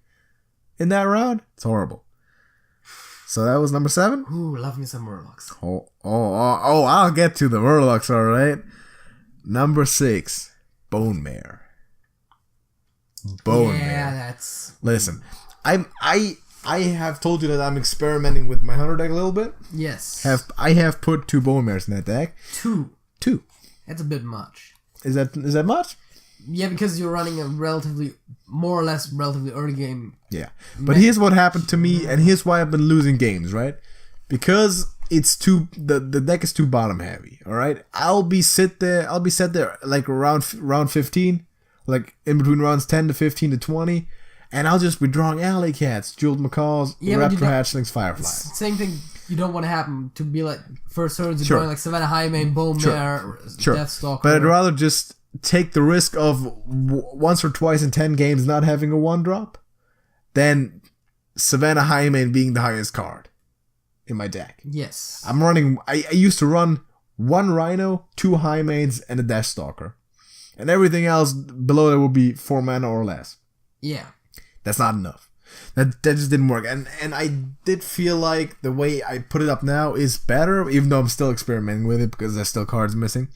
in that round. It's horrible. So that was number 7. Ooh, love me some Murlocs. Oh! I'll get to the Murlocs. All right. Number 6, Bone Mare. Yeah, that's. Listen. I have told you that I'm experimenting with my Hunter deck a little bit. Yes. I have put 2 Bone Mares in that deck. 2. That's a bit much. Is that much? Yeah, because you're running a more or less relatively early game. Yeah. But here's what happened to me, and here's why I've been losing games, right? Because the deck is too bottom heavy, alright? I'll be set there like around round 15, like in between rounds 10 to 15 to 20. And I'll just be drawing Alley Cats, Jeweled Macaws, Raptor Hatchlings, Fireflies. Same thing you don't want to happen to be like first turns you're drawing like Savannah Highmane, Bone Mare, Deathstalker. But I'd rather just take the risk of once or twice in 10 games not having a 1-drop than Savannah Highmane being the highest card in my deck. Yes. I used to run 1 Rhino, 2 Highmanes, and a Deathstalker. And everything else below that would be 4 mana or less. Yeah. That's not enough. That just didn't work. And I did feel like the way I put it up now is better, even though I'm still experimenting with it because there's still cards missing.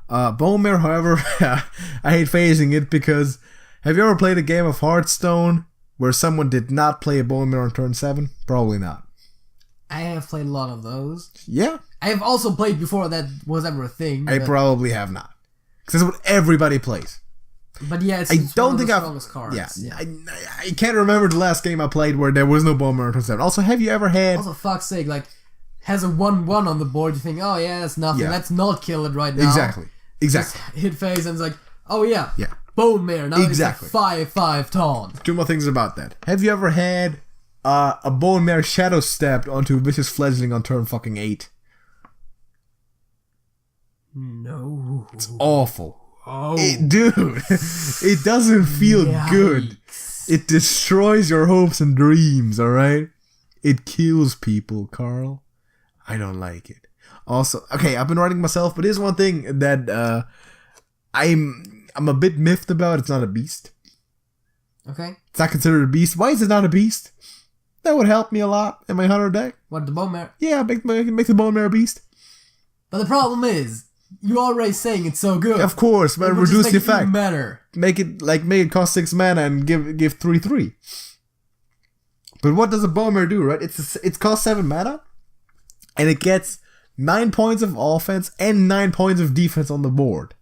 Bone Mare, however, I hate phasing it because have you ever played a game of Hearthstone where someone did not play a Bone Mare on turn 7? Probably not. I have played a lot of those. Yeah. I have also played before that was ever a thing. I probably have not. Because that's what everybody plays. But yeah, it's one of the strongest cards. Yeah. I can't remember the last game I played where there was no Bone Mare on turn 7. Also, have you ever had... Also, fuck's sake, like, has a 1/1 on the board, you think, oh yeah, that's nothing, let's not kill it right now. Exactly. Just hit phase and it's like, oh yeah. Bone Mare, now it's like 5/5 taunt. 2 more things about that. Have you ever had a Bone Mare Shadow Stepped onto Vicious Fledgling on turn fucking 8? No. It's awful. Oh. Dude, it doesn't feel good. It destroys your hopes and dreams, alright? It kills people, Carl. I don't like it. Also, okay, I've been writing myself, but here's one thing that I'm a bit miffed about. It's not a beast. Okay. It's not considered a beast. Why is it not a beast? That would help me a lot in my Hunter deck. What, the Bone Mare? Yeah, make the Bone Mare a beast. But the problem is, you're already saying it's so good. Of course, but reduce the effect. Better. Make it cost 6 mana and give 3/3. But what does a Bone Mare do, right? It costs 7 mana, and it gets 9 points of offense and 9 points of defense on the board,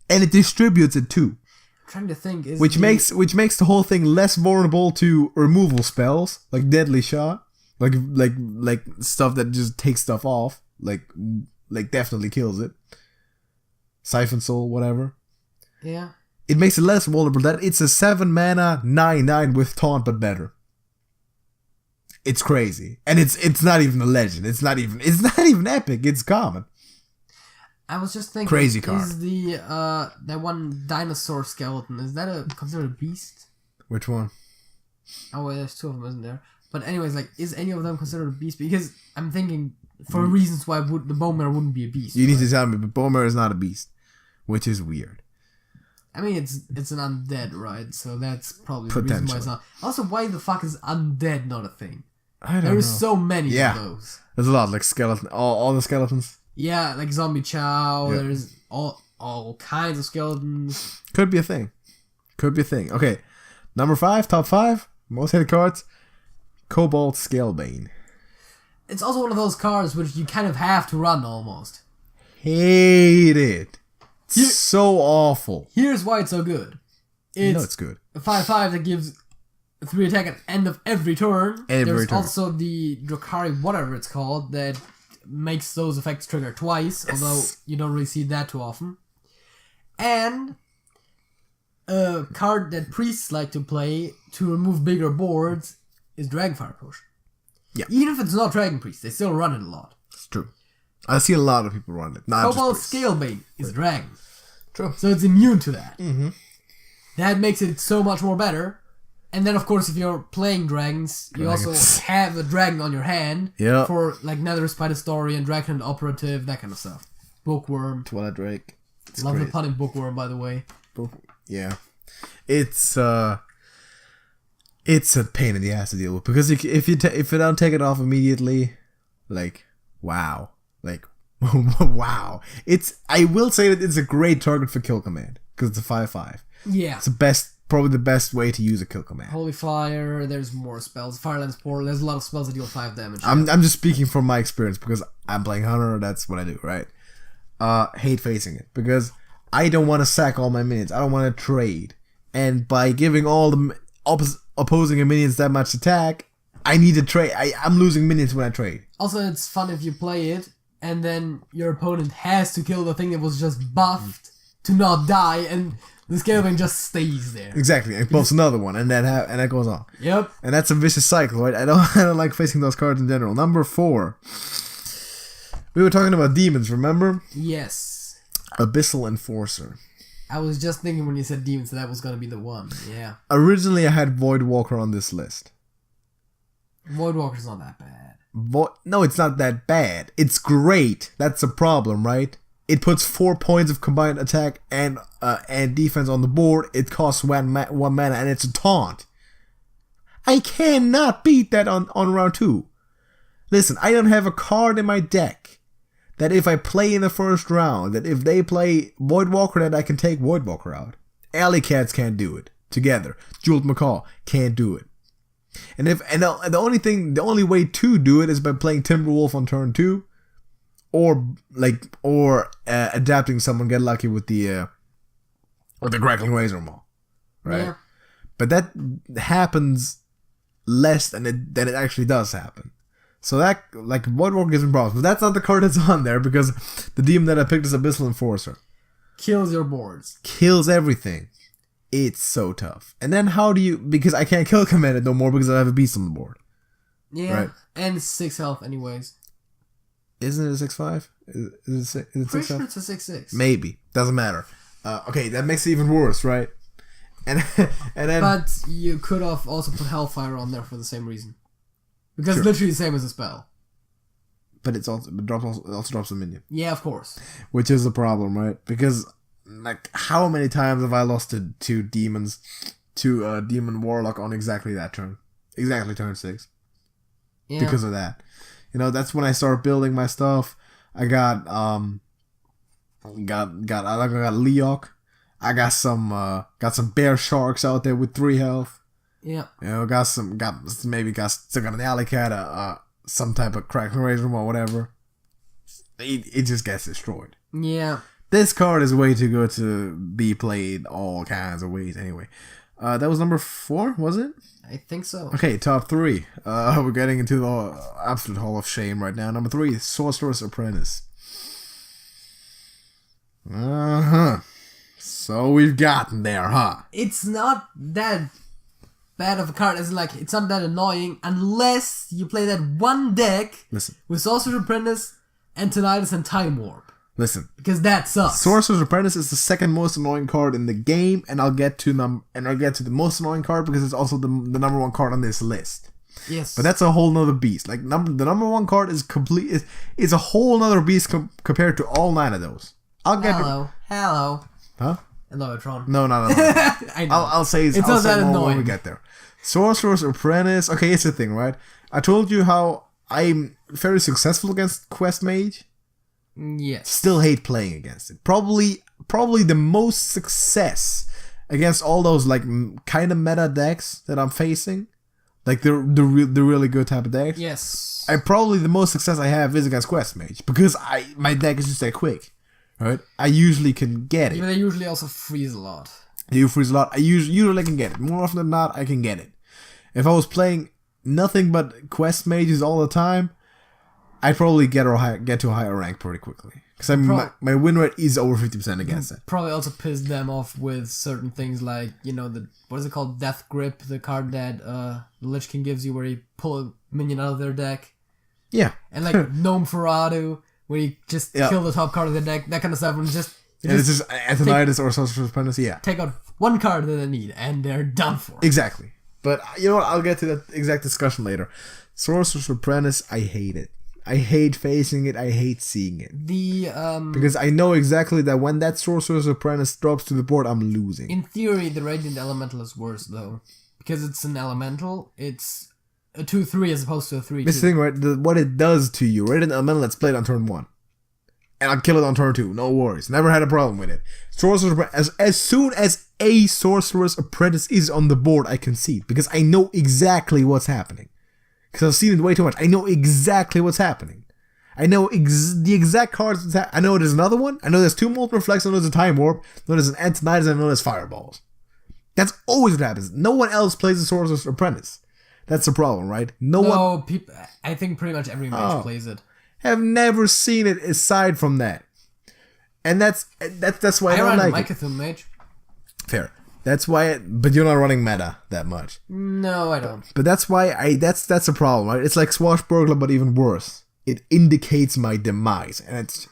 and it distributes it too. I'm trying to think, which makes the whole thing less vulnerable to removal spells like Deadly Shot, like stuff that just takes stuff off, like definitely kills it. Siphon Soul, whatever. Yeah. It makes it less vulnerable. That it's a 7 mana 9/9 with taunt, but better. It's crazy, and it's not even a legend. It's not even epic. It's common. I was just thinking, crazy card. Is that one dinosaur skeleton, is that considered a beast? Which one? Oh wait, there's 2 of them, isn't there? But anyways, like, is any of them considered a beast? Because I'm thinking, for reasons why the bone mare wouldn't be a beast. You need to tell me, but bone mare is not a beast, which is weird. I mean, it's an undead, right? So that's probably the reason why it's not. Also, why the fuck is undead not a thing? I don't know. There's so many of those. There's a lot, like skeleton, all the skeletons. Yeah, like zombie chow. Yep. There's all kinds of skeletons. Could be a thing. Okay, number 5, top 5 most hated cards. Cobalt Scalebane. It's also one of those cards which you kind of have to run almost. Hate it. It's so awful. Here's why it's so good. It's good. A 5/5 that gives 3 attack at the end of every turn. There's also the Drakari, whatever it's called, that makes those effects trigger twice, although you don't really see that too often. And a card that priests like to play to remove bigger boards is Dragonfire Push. Yeah. Even if it's not Dragon Priest, they still run it a lot. It's true. I see a lot of people run it. Cobalt Scalebane is Dragon. True. So it's immune to that. Mm-hmm. That makes it so much more better. And then, of course, if you're playing dragons, you also have a dragon on your hand for, like, Nether Spider Story and Dragon Operative, that kind of stuff. Bookworm. Twilight Drake. Love the pun in Bookworm, by the way. Yeah. It's a pain in the ass to deal with, because if you don't take it off immediately, like, wow. Like, wow. I will say that it's a great target for kill command, because it's a 5/5. Yeah. It's probably the best way to use a kill command. Holy Fire, there's more spells. Firelands Portal, there's a lot of spells that deal 5 damage. I'm just speaking from my experience, because I'm playing Hunter, that's what I do, right? Hate facing it, because I don't want to sack all my minions. I don't want to trade. And by giving all the opposing minions that much attack, I need to trade. I'm losing minions when I trade. Also, it's fun if you play it, and then your opponent has to kill the thing that was just buffed to not die, and the Scalebane just stays there. Exactly, and buffs another one, and that goes on. Yep. And that's a vicious cycle, right? I don't like facing those cards in general. Number 4. We were talking about demons, remember? Yes. Abyssal Enforcer. I was just thinking when you said demons that was going to be the one. Yeah. Originally, I had Voidwalker on this list. Voidwalker's not that bad. No, it's not that bad. It's great. That's the problem, right? It puts 4 points of combined attack and defense on the board. It costs one mana, and it's a taunt. I cannot beat that on round 2. Listen, I don't have a card in my deck that if I play in the first round, that if they play Voidwalker, that I can take Voidwalker out. Alley Cats can't do it together. Jeweled Macaw can't do it. And the only way to do it is by playing Timberwolf on turn 2, or adapting someone, get lucky with the Crackling Razor Maw, right? Yeah. But that happens less than it actually does happen. So that, like, Voidwalker gives me problems. But that's not the card that's on there, because the demon that I picked is Abyssal Enforcer. Kills your boards. Kills everything. It's so tough. And then how do you... Because I can't kill command it no more because I have a beast on the board. Yeah, right? And it's 6 health anyways. Isn't it a 6/5? Is it 6/5? Pretty sure it's a 6/6. Maybe. Doesn't matter. Okay, that makes it even worse, right? And then... But you could have also put Hellfire on there for the same reason. Because it's literally the same as a spell. But it also drops a minion. Yeah, of course. Which is the problem, right? Because, like, how many times have I lost to demons, to Demon Warlock on exactly that turn? Exactly turn 6. Yeah. Because of that. You know, that's when I start building my stuff. I got Leok. I got some bear sharks out there with 3 health. Yeah. You know, still got an alley cat, some type of Crackling Razor or whatever. It just gets destroyed. Yeah. This card is way too good to be played all kinds of ways anyway. That was number 4, was it? I think so. Okay, top 3. We're getting into the absolute hall of shame right now. Number 3, Sorcerer's Apprentice. Uh-huh. So we've gotten there, huh? It's not that bad of a card, as in, like, it's not that annoying unless you play that one deck with Sorcerer's Apprentice, Antonidas, and Time Warp. Listen, because that sucks. Sorcerer's Apprentice is the second most annoying card in the game, and I'll get to the most annoying card because it's also the number 1 card on this list. Yes. But that's a whole nother beast. Like the number 1 card is complete. Is a whole nother beast compared to all 9 of those. I'll get. Hello. Huh? Hello, No. I know. I'll say it's I'll not say that more annoying. when we get there. Sorcerer's Apprentice. Okay, it's the thing, right? I told you how I'm very successful against Quest Mage. Yes. Still hate playing against it. Probably the most success against all those like kind of meta decks that I'm facing. Like the really good type of decks. Yes. Probably the most success I have is against Quest Mage because my deck is just that quick. Right? I usually can get it. But they usually also freeze a lot. You freeze a lot. I usually can get it. More often than not, I can get it. If I was playing nothing but Quest Mages all the time, I'd probably get to a higher rank pretty quickly. Because my win rate is over 50% against it. Probably also piss them off with certain things like, what is it called? Death Grip, the card that the Lich King gives you where you pull a minion out of their deck. Yeah. And like Gnome Ferradu, where you just kill the top card of the deck, that kind of stuff. And it's just Antonidas or Sorcerer's Apprentice, yeah. Take out one card that they need, and they're done for. Exactly. But you know what? I'll get to that exact discussion later. Sorcerer's Apprentice, I hate it. I hate facing it. I hate seeing it. Because I know exactly that when that Sorcerer's Apprentice drops to the board, I'm losing. In theory, the Radiant Elemental is worse, though. Because it's an elemental, it's a 2/3 as opposed to a 3/2. This thing, right? What it does to you, Radiant Elemental, let's play it on turn 1. And I'll kill it on turn 2. No worries. Never had a problem with it. As soon as a Sorcerer's Apprentice is on the board, I concede. Because I know exactly what's happening. Because I've seen it way too much. I know exactly what's happening. I know the exact cards. I know there's another one. I know there's 2 Molten Reflex. I know there's a Time Warp. I know there's an Antonidas. I know there's Fireballs. That's always what happens. No one else plays the Sorcerer's Apprentice. That's the problem, right? No one. People. I think pretty much every mage plays it. Have never seen it aside from that. And that's why I don't like it. Mycothun mage. Fair. That's why, but you're not running meta that much. No, I don't. But that's why that's a problem, right? It's like Swashbuckler, but even worse. It indicates my demise, and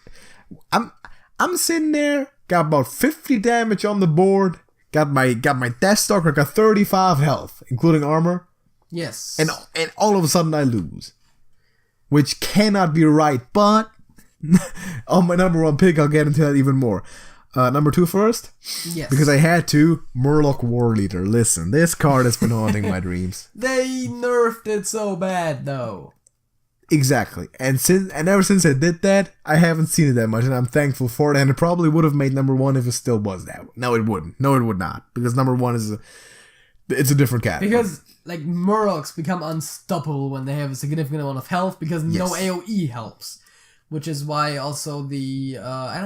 I'm sitting there, got about 50 damage on the board, got my Death Stalker, got 35 health, including armor. Yes. And all of a sudden I lose, which cannot be right. But on my number 1 pick, I'll get into that even more. Number 2 first? Yes. Because I had to. Murloc War Leader. Listen, this card has been haunting my dreams. They nerfed it so bad, though. Exactly. And ever since I did that, I haven't seen it that much, and I'm thankful for it. And it probably would have made number 1 if it still was that. No, it wouldn't. No, it would not. Because number 1 it's a different category. Because, Murlocs become unstoppable when they have a significant amount of health, because no AoE helps. Which is why also the, I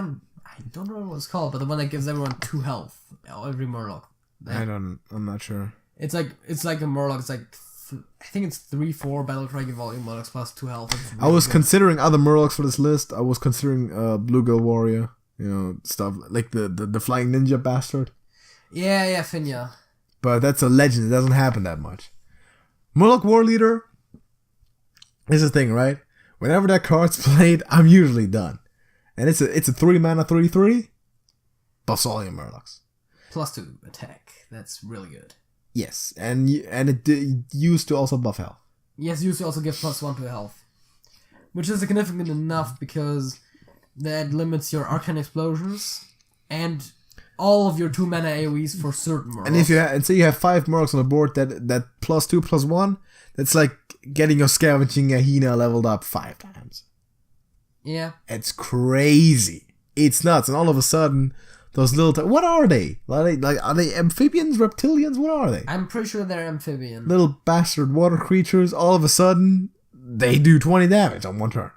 don't know what it's called, but the one that gives everyone 2 health, every Murloc. I'm not sure. It's like a Murloc. It's I think it's 3/4 Battle Dragon Volume Murlocs plus 2 health. Really I was considering other Murlocs for this list. I was considering Bluegill Warrior, stuff like the Flying Ninja Bastard. Yeah, Finya. But that's a legend. It doesn't happen that much. Murloc War Leader is the thing, right? Whenever that card's played, I'm usually done. And it's a 3 mana 3/3. Buffs all your Murlocs. Plus 2 attack. That's really good. Yes, and it used to also buff health. Yes, used to also give plus 1 to health. Which is significant enough because that limits your Arcane Explosions and all of your 2 mana AoEs for certain Murlocs. And if say you have 5 Murlocs on the board, that plus 2 plus 1, that's like getting your Scavenging Ahina leveled up 5 times. Yeah. It's crazy. It's nuts. And all of a sudden, those little... what are they? Are they amphibians, reptilians? What are they? I'm pretty sure they're amphibian. Little bastard water creatures. All of a sudden, they do 20 damage on 1 turn.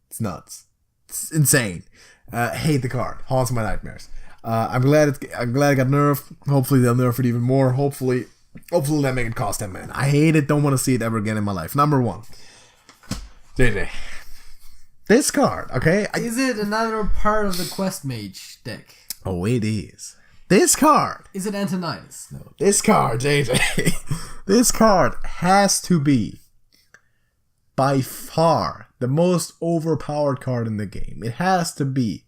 It's nuts. It's insane. Hate the card. Haunts my nightmares. I'm glad it got nerfed. Hopefully they'll nerf it even more. Hopefully they'll make it cost 10 man. I hate it. Don't want to see it ever again in my life. Number 1. JJ. This card, okay? Is it another part of the Quest Mage deck? Oh, it is. This card. Is it Antonidas? No. This card, JJ. This card has to be by far the most overpowered card in the game. It has to be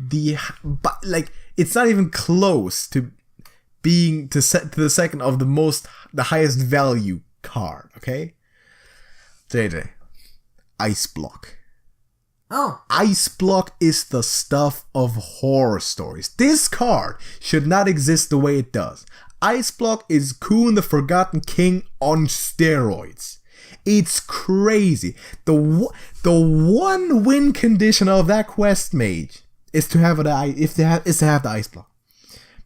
it's not even close to being to the second of the highest value card, okay? JJ, Ice Block. Oh. Ice Block is the stuff of horror stories. This card should not exist the way it does. Ice Block is Kuhn the Forgotten King on steroids. It's crazy. The one win condition of that quest mage is to have the Ice Block,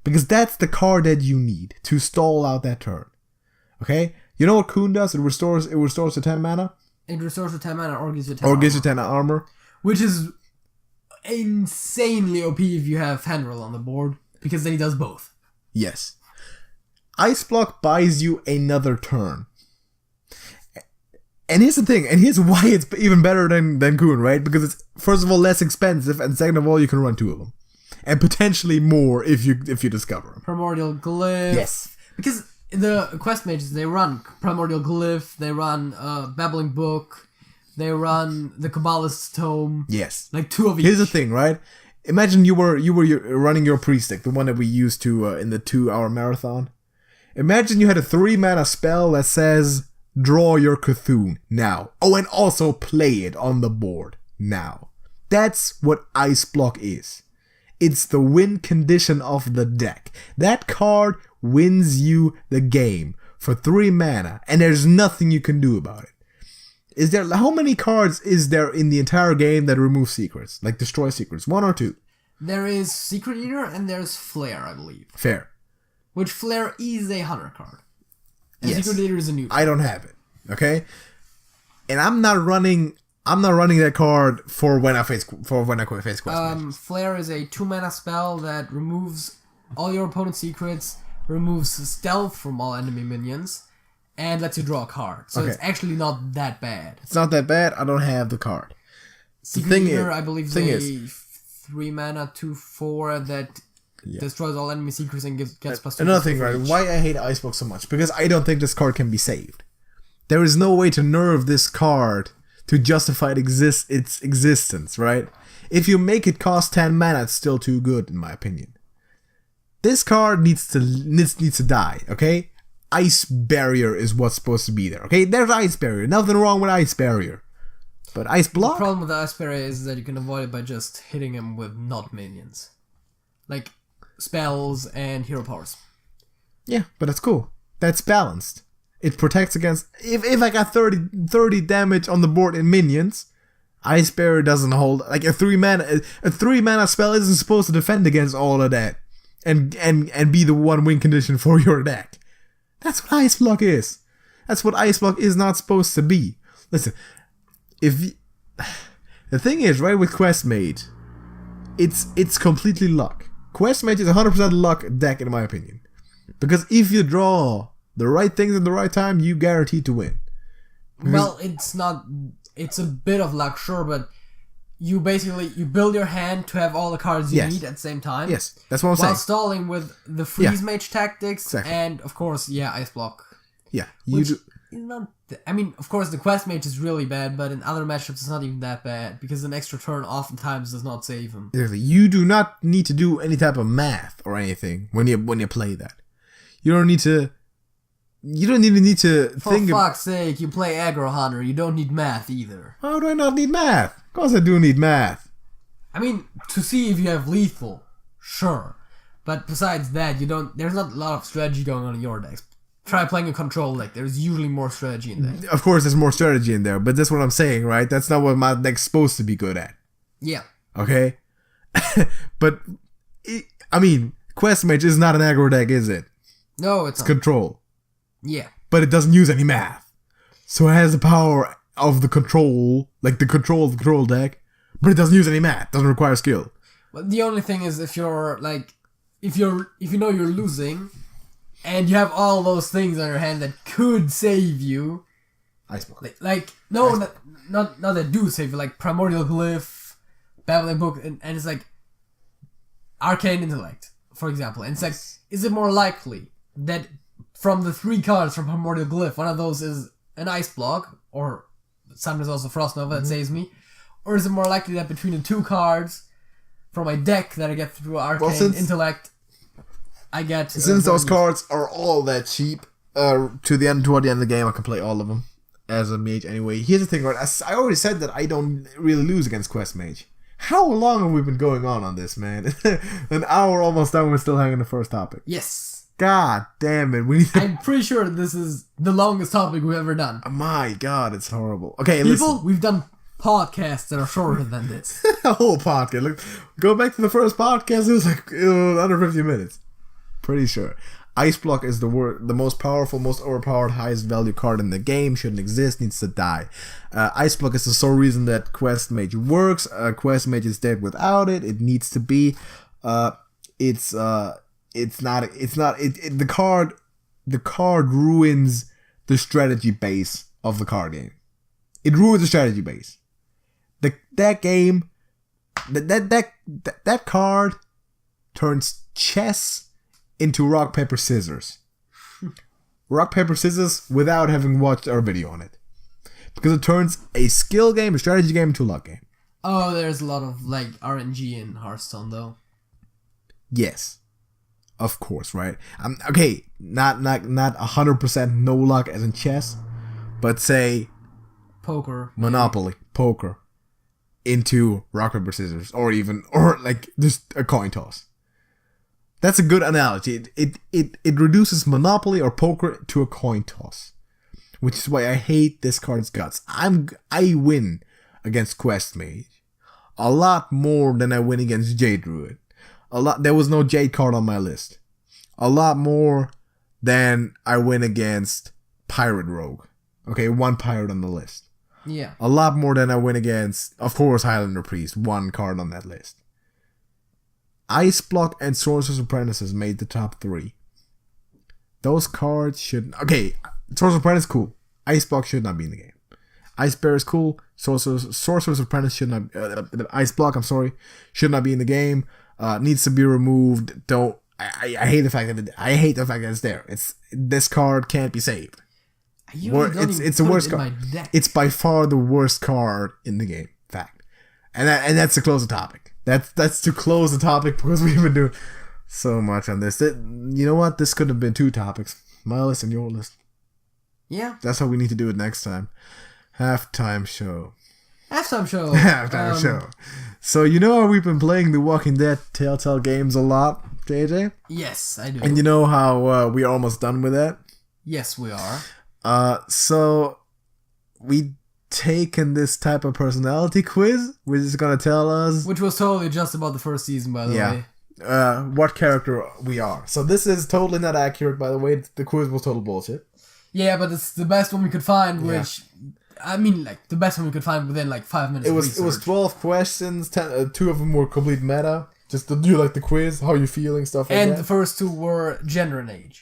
because that's the card that you need to stall out that turn. Okay, you know what Kuhn does? It restores to 10 mana. It restores to 10 mana or gives you 10 or gives you 10 armor, which is insanely OP if you have Fenrir on the board, because then he does both. Yes. Ice Block buys you another turn. And here's the thing, and here's why it's even better than Kuhn, right? Because it's, first of all, less expensive, and second of all, you can run 2 of them. And potentially more if you discover them. Primordial Glyph. Yes. Because the quest mages, they run Primordial Glyph, they run Babbling Book, they run the Kabbalist's Tome. Yes. Like 2 of each. Here's the thing, right? Imagine you were running your priest deck, the one that we used to in the 2-hour marathon. Imagine you had a 3 mana spell that says, draw your Cthulhu now. Oh, and also play it on the board now. That's what Ice Block is. It's the win condition of the deck. That card wins you the game for 3 mana, and there's nothing you can do about it. How many cards is there in the entire game that remove secrets? Like destroy secrets? 1 or 2? There is Secret Eater and there's Flare, I believe. Fair. Which Flare is a hunter card. And Yes. Secret Eater is a new card. I don't have it. Okay? And I'm not running that card for when I face quest matches. Flare is a 2 mana spell that removes all your opponent's secrets, removes stealth from all enemy minions, and lets you draw a card. So It's actually not that bad. It's not that bad. I don't have the card. Secret Eater, I believe, is a 3 mana 2/4 that destroys all enemy secrets and gets +2. Another thing, right? Why I hate Ice Block so much? Because I don't think this card can be saved. There is no way to nerf this card to justify its existence, right? If you make it cost 10 mana, it's still too good, in my opinion. This card needs to die, okay? Ice Barrier is what's supposed to be there, okay? There's Ice Barrier. Nothing wrong with Ice Barrier. But Ice Block? The problem with the Ice Barrier is that you can avoid it by just hitting him with not minions. Like spells and hero powers. Yeah, but that's cool. That's balanced. It protects against... If I got 30 damage on the board in minions, Ice Barrier doesn't hold... Like a 3 mana spell isn't supposed to defend against all of that. And be the one win condition for your deck. That's what Ice Block is. That's what Ice Block is not supposed to be. Listen, the thing is, right, with Quest Mage, it's completely luck. Quest Mage is 100% luck deck, in my opinion. Because if you draw the right things at the right time, you guaranteed to win. Well, it's a bit of luck, sure, but you build your hand to have all the cards you need at the same time. Yes, that's what I'm saying. While stalling with the freeze mage tactics and, of course, Ice Block. Yeah, of course, the quest mage is really bad, but in other matchups it's not even that bad because an extra turn oftentimes does not save him. Exactly. You do not need to do any type of math or anything when you play that. You don't even need to think. For fuck's sake, you play aggro hunter. You don't need math either. How do I not need math? Of course I do need math. I mean, to see if you have lethal, sure, but besides that, there's not a lot of strategy going on in your decks. Try playing a control deck. There's usually more strategy in there. Of course, there's more strategy in there, but that's what I'm saying, right? That's not what my deck's supposed to be good at. Yeah. Okay? But, Quest Mage is not an aggro deck, is it? No, it's not. Control. Yeah. But it doesn't use any math. So it has the power of the control, like the control of the control deck, but it doesn't use any math. Doesn't require skill. But the only thing is if you know you're losing, and you have all those things on your hand that could save you. Ice Block. Not that do save you, like Primordial Glyph, Babbling Book, and it's like Arcane Intellect, for example. And it's like, is it more likely that from the 3 cards from Primordial Glyph, one of those is an Ice Block, or sometimes also Frost Nova that saves me? Or is it more likely that between the 2 cards from my deck that I get through Arcane Intellect, I get... Since those cards are all that cheap, toward the end of the game, I can play all of them as a mage anyway. Here's the thing, right? I already said that I don't really lose against Quest Mage. How long have we been going on this, man? An hour almost done, we're still hanging the first topic. Yes. God damn it. We need to... I'm pretty sure this is the longest topic we've ever done. My God, it's horrible. Okay, People, we've done podcasts that are shorter than this. A whole podcast. Look, go back to the first podcast, it was under 50 minutes. Pretty sure. Ice Block is the most powerful, most overpowered, highest value card in the game. Shouldn't exist, needs to die. Ice Block is the sole reason that Quest Mage works. Quest Mage is dead without it. It needs to be. The card ruins the strategy base of the card game. It ruins the strategy base. That card turns chess into rock, paper, scissors. Rock, paper, scissors without having watched our video on it. Because it turns a skill game, a strategy game, into a luck game. Oh, there's a lot of RNG in Hearthstone though. Yes. Of course, right? Okay, not 100% no luck as in chess, but say poker. Monopoly, poker into rock, paper, scissors, or just a coin toss. That's a good analogy. It reduces Monopoly or poker to a coin toss, which is why I hate this card's guts. I win against Quest Mage a lot more than I win against Jade Druid. There was no Jade card on my list. A lot more than I win against Pirate Rogue. Okay, one pirate on the list. Yeah. A lot more than I win against, of course, Highlander Priest. One card on that list. Ice Block and Sorcerer's Apprentices made the top 3. Those cards should... Okay, Sorcerer's Apprentice, cool. Ice Block should not be in the game. Ice Bear is cool. Sorcerer's Apprentice should not... Ice Block, should not be in the game. Needs to be removed. I hate the fact that it's there. This card can't be saved. It's the worst card. It's by far the worst card in the game. Fact. And that's to close the topic. That's to close the topic because we've been doing so much on this. You know what? This could have been 2 topics. My list and your list. Yeah. That's how we need to do it next time. Halftime show. Halftime show. So you know how we've been playing the Walking Dead Telltale games a lot, JJ? Yes, I do. And you know how we are almost done with that? Yes, we are. So we taken this type of personality quiz, which is gonna tell us, which was totally just about the first season, by the way. What character we are. So this is totally not accurate, by the way. The quiz was total bullshit. Yeah, but it's the best one we could find, which the best one we could find within 5 minutes. It was 12 questions. 10, 2 of them were complete meta. Just to do the quiz, how you feeling, stuff like that. And the first 2 were gender and age.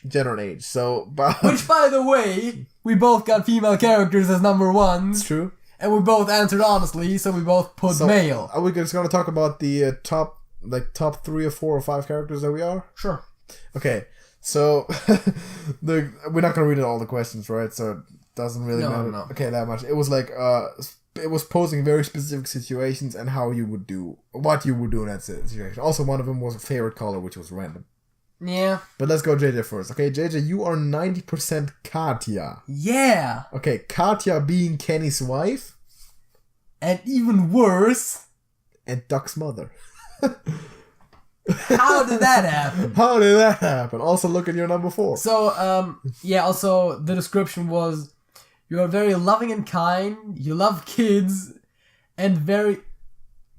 So, which, by the way, we both got female characters as number 1. It's true. And we both answered honestly, so we both put male. Are we just gonna talk about the top 3 or 4 or 5 characters that we are? Sure. Okay, so we're not gonna read all the questions, right? So it doesn't really matter. No. Okay, that much. It was it was posing very specific situations and what you would do in that situation. Also, one of them was a favorite color, which was random. Yeah. But let's go JJ first. Okay, JJ, you are 90% Katya. Yeah. Okay, Katya being Kenny's wife. And even worse. And Duck's mother. How did that happen? Also, look at your number 4. So, also, the description was, you are very loving and kind, you love kids, and very...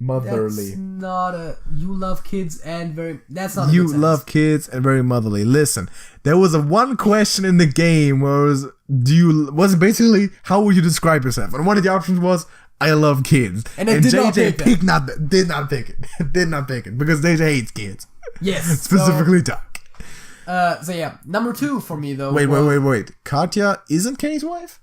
motherly. You love kids and very... That's not You love kids and very motherly. Listen, there was one question in the game where it was basically, how would you describe yourself? And one of the options was, I love kids. And JJ did not pick it. Did not pick it because JJ hates kids. Yes. Specifically Duck. Number 2 for me though. Wait. Katya isn't Kenny's wife?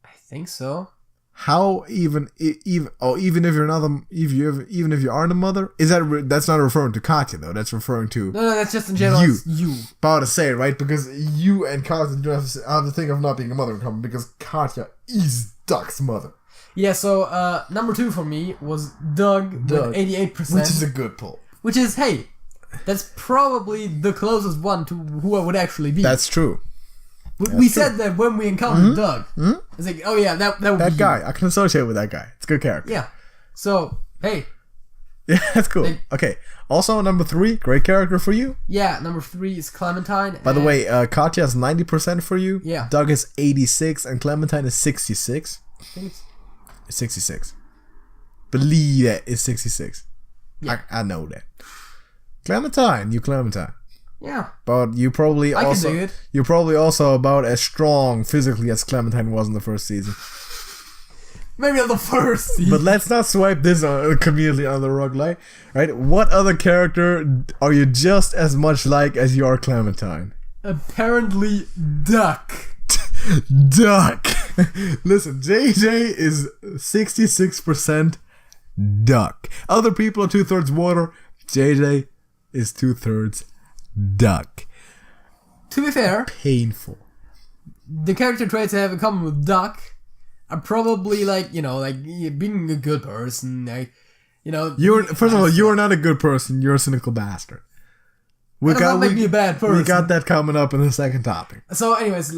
I think so. How even if you're not even if you aren't a mother, that's not referring to Katya though. That's referring to no. That's just in general. You. About to say it, right, because you and Katya don't have to think of not being a mother in common because Katya is Duck's mother. Yeah. So number 2 for me was Doug with 88%, which is a good pull. Which is that's probably the closest one to who I would actually be. That's true. We said that when we encountered Doug. It's like, oh yeah, that would be That guy. I can associate with that guy. It's a good character. Yeah. So, hey. Yeah, that's cool. Okay. Also, number 3, great character for you. Yeah, number 3 is Clementine. By the way, Katya is 90% for you. Yeah. Doug is 86 and Clementine is 66. I think it's 66. Believe that it's 66. Yeah. I know that. Clementine. yeah. But you probably I also can do it. you're probably also about as strong physically as Clementine was in the first season. Maybe on the first season. But let's not swipe this completely on the rug, right? What other character are you just as much like as you are Clementine? Apparently, Duck. Duck. Listen, JJ is 66% Duck. Other people are 2/3 water. JJ is 2/3 Duck. To be fair, Painful. the character traits I have in common with Duck are probably like being a good person. First of all, you are not a good person. You're a cynical bastard. That does not make me a bad person. We got that coming up in the second topic. So, anyways,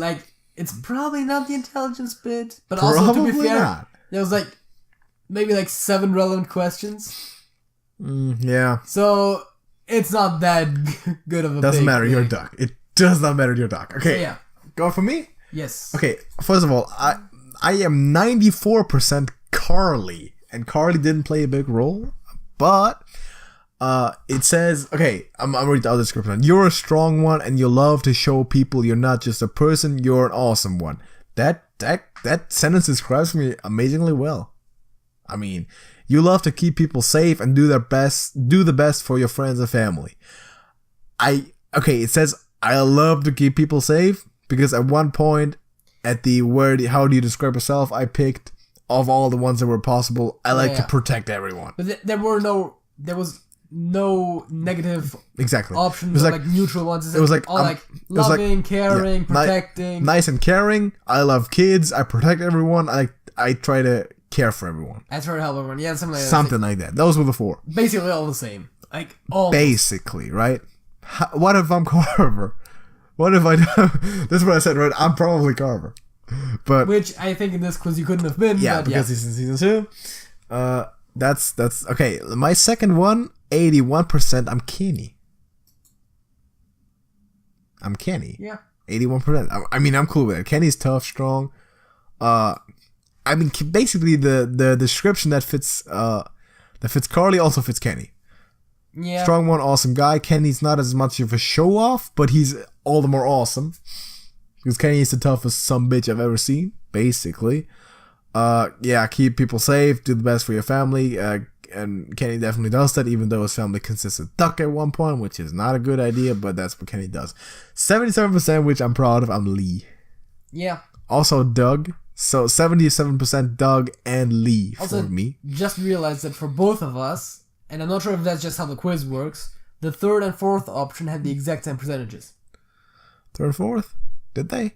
it's probably not the intelligence bit, but also to be fair, not. there was maybe 7 relevant questions. Yeah. So it's not that good of a. Doesn't matter. thing. You're a Duck. It does not matter. You're a Duck. Okay. So, yeah. Go for me. Yes. Okay. First of all, I am 94% Carly, and Carly didn't play a big role, but it says, okay, I'm reading the other description. You're a strong one, and you love to show people you're not just a person, you're an awesome one. That sentence describes me amazingly well. I mean, you love to keep people safe and do the best for your friends and family. It says I love to keep people safe because at one point at the how do you describe yourself, I picked of all the ones that were possible, I like to protect everyone. But there was no negative exactly options. It was or neutral ones. It was all loving, caring, protecting. Nice and caring. I love kids. I protect everyone. I try to care for everyone. I try to help everyone. Yeah, something like that. Those were the 4. Basically all the same. Almost. Basically, right? What if I'm Carver? What if I do? That's what I said, right? I'm probably Carver. But which I think in this quiz you couldn't have been. Yeah, but because he's in season 2. That's okay. My second one, 81%. I'm Kenny. Yeah. 81%. I mean, I'm cool with it. Kenny's tough, strong. I mean, basically the description that fits Carly also fits Kenny. Yeah. Strong one, awesome guy. Kenny's not as much of a show off, but he's all the more awesome. Because Kenny is the toughest sumbitch I've ever seen, basically. Keep people safe, do the best for your family. And Kenny definitely does that, even though his family consists of Duck at one point, which is not a good idea, but that's what Kenny does. 77%, which I'm proud of, I'm Lee. Yeah. Also Doug. So 77% Doug and Lee also, for me. Just realized that for both of us, and I'm not sure if that's just how the quiz works, the 3rd and 4th option had the exact same percentages. 3rd and 4th? Did they?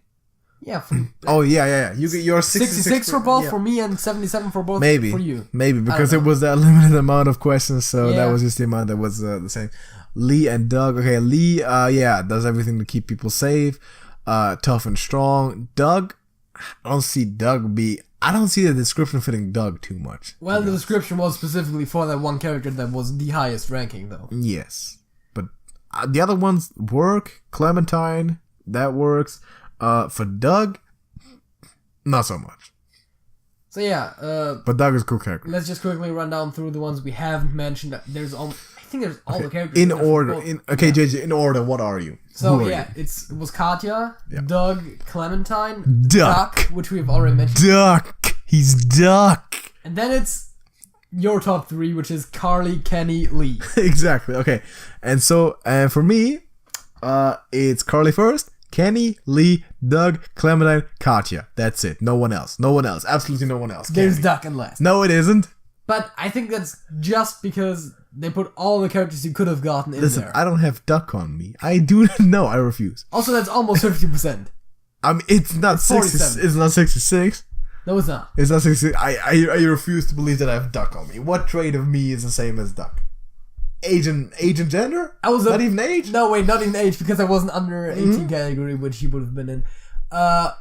Yeah. Yeah. You're 66 for both for me and 77 for both for you. Maybe, because it was that limited amount of questions, so that was just the amount that was the same. Lee and Doug. Okay, Lee, does everything to keep people safe. Tough and strong. Doug, I don't see the description fitting Doug too much. Well, the description was specifically for that one character that was the highest ranking, though. Yes. But the other ones work. Clementine, that works. For Doug, not so much. So yeah, but Doug is a cool character. Let's just quickly run down through the ones we haven't mentioned. I think there's all the characters in order. JJ, in order. What are you? So it was Katya, Doug, Clementine, Duck, which we've already mentioned. Duck, he's Duck. And then it's your top 3, which is Carly, Kenny, Lee. Exactly. Okay, and so for me, it's Carly first. Kenny, Lee, Doug, Clementine, Katya. That's it. No one else. Absolutely no one else. There's Duck and last. No, it isn't. But I think that's just because they put all the characters you could have gotten in there. I don't have Duck on me. I do not know. I refuse. Also, that's almost 50%. I mean, it's not 60. It's not 66. No, it's not. It's not 66. I refuse to believe that I have Duck on me. What trait of me is the same as Duck? age and gender? I was not even age? No, wait, not even age, because I wasn't under 18 category, which he would have been in. I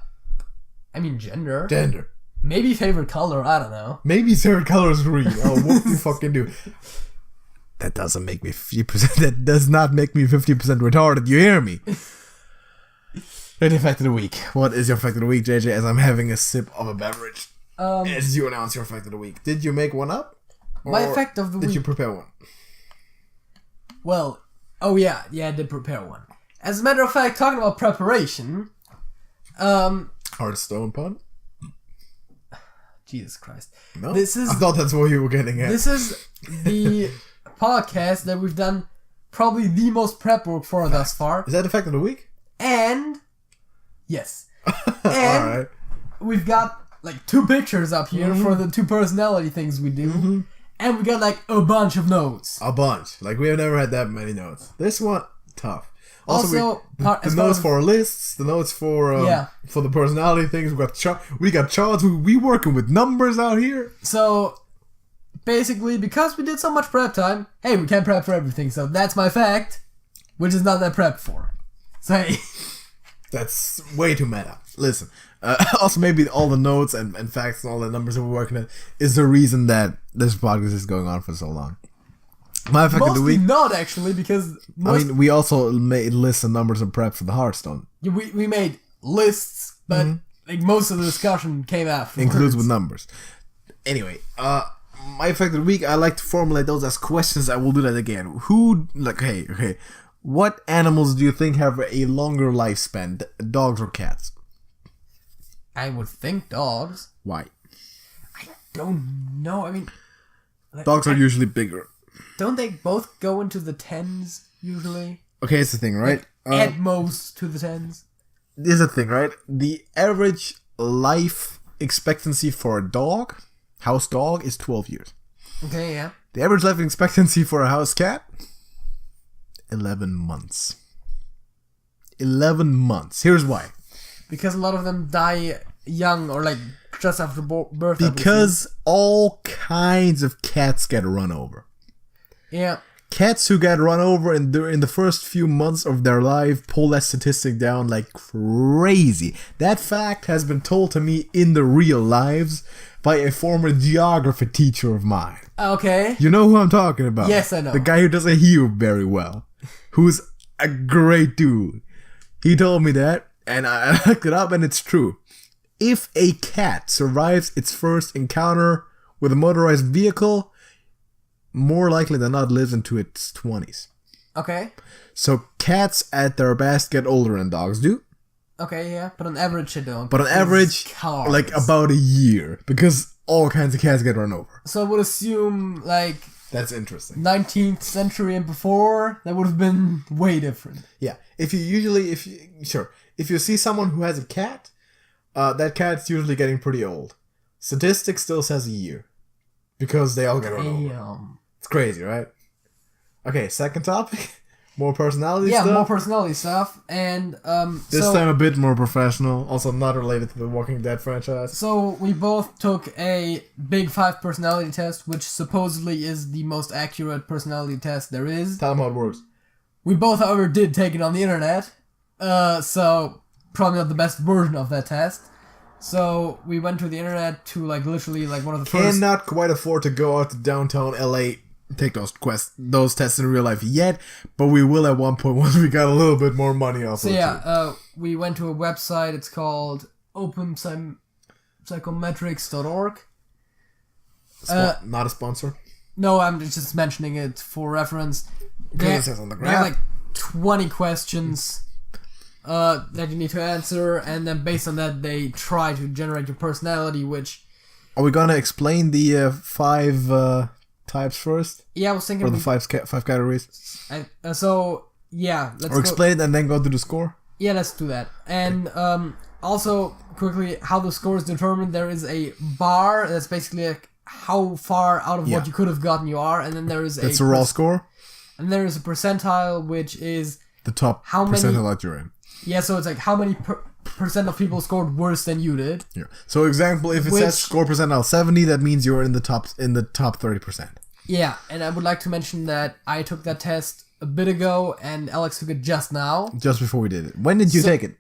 mean, gender. Gender. Maybe favorite color, I don't know. Maybe favorite color is green. Oh, what do you fucking do? That doesn't make me 50%. That does not make me 50% retarded. You hear me? Ready fact of the week. What is your fact of the week, JJ? As I'm having a sip of a beverage. As you announce your fact of the week. Did you make one up? My fact of the week. Did you prepare one? Well, oh yeah, I did prepare one. As a matter of fact, talking about preparation, Hearthstone pun? Jesus Christ. No? I thought that's what you were getting at. This is the podcast that we've done probably the most prep work for thus far. Is that the fact of the week? And, yes. And Alright. we've got like 2 pictures up here for the 2 personality things we do. And we got like a bunch of notes. A bunch. Like we have never had that many notes. This one, tough. Also the notes for our lists, the notes for the personality things. We got charts. We working with numbers out here. So basically, because we did so much prep time, hey, we can't prep for everything. So that's my fact, which is not that prep for. So hey, that's way too meta. Listen. Also, maybe all the notes and facts and all the numbers that we're working at is the reason that this podcast is going on for so long. My fact of the week, not actually, because we also made lists and numbers and prep for the Hearthstone. We made lists, but like most of the discussion came after. Includes with numbers. Anyway, my fact of the week, I like to formulate those as questions. I will do that again. Okay. What animals do you think have a longer lifespan, dogs or cats? I would think dogs. Why? I don't know. I mean, dogs are usually bigger. Don't they both go into the 10s usually? Okay, it's the thing, right? At most to the 10s. This is the thing, right? The average life expectancy for a dog, house dog, is 12 years. Okay, yeah. The average life expectancy for a house cat, 11 months. 11 months. Here's why. Because a lot of them die young or like just after birth. Because all kinds of cats get run over. Yeah. Cats who get run over in the first few months of their life pull that statistic down like crazy. That fact has been told to me in the real lives by a former geography teacher of mine. Okay. You know who I'm talking about? Yes, I know. The guy who doesn't hear very well. Who's a great dude. He told me that, and I looked it up, and it's true. If a cat survives its first encounter with a motorized vehicle, more likely than not lives into its 20s. Okay. So cats at their best get older than dogs do. Okay, yeah, but on average they don't. But on average, like about a year, because all kinds of cats get run over. So I would assume like that's interesting. 19th century and before, that would have been way different. Yeah, if you see someone who has a cat, that cat's usually getting pretty old. Statistics still says a year, because they all get run over. It's crazy, right? Okay, second topic. More personality stuff? Yeah, more personality stuff. And this time a bit more professional. Also not related to the Walking Dead franchise. So we both took a Big 5 personality test, which supposedly is the most accurate personality test there is. Tell them how it works. We both, however, did take it on the internet. So probably not the best version of that test. So we went to the internet to like literally like one of the first... Cannot quite afford to go out to downtown LA take those tests in real life yet, but we will at one point once we got a little bit more money off. So we went to a website. It's called openpsychometrics.org. Not a sponsor. No, I'm just mentioning it for reference. They have like 20 questions that you need to answer, and then based on that, they try to generate your personality. Which are we gonna explain the 5 types first? Yeah, I was thinking. Or the 5 categories. So yeah, let's explain it and then go to the score. Yeah, let's do that. And also quickly, how the score is determined. There is a bar that's basically like how far out of what you could have gotten you are, and then there is that's a raw score. And there is a percentile, which is the top percentile that you're in. Yeah, so it's like how many percent of people scored worse than you did. Yeah. So example, if it says score percentile 70, that means you're in the top 30%. Yeah, and I would like to mention that I took that test a bit ago, and Alex took it just now. Just before we did it. When did you take it?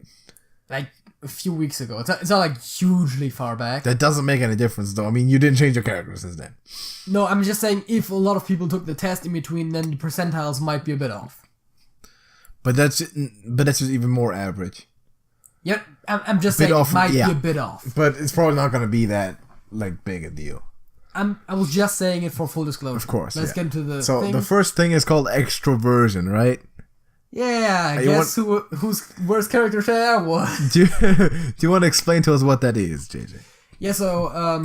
Like a few weeks ago. It's not like hugely far back. That doesn't make any difference, though. I mean, you didn't change your character since then. No, I'm just saying if a lot of people took the test in between, then the percentiles might be a bit off. But that's just even more average. Yeah, I'm just saying it might be a bit off. But it's probably not going to be that like big a deal. I was just saying it for full disclosure. Of course. Let's get into the So thing. the first thing is called extroversion, right? Yeah, guess whose worst character that was. Do you want to explain to us what that is, JJ? Yeah, so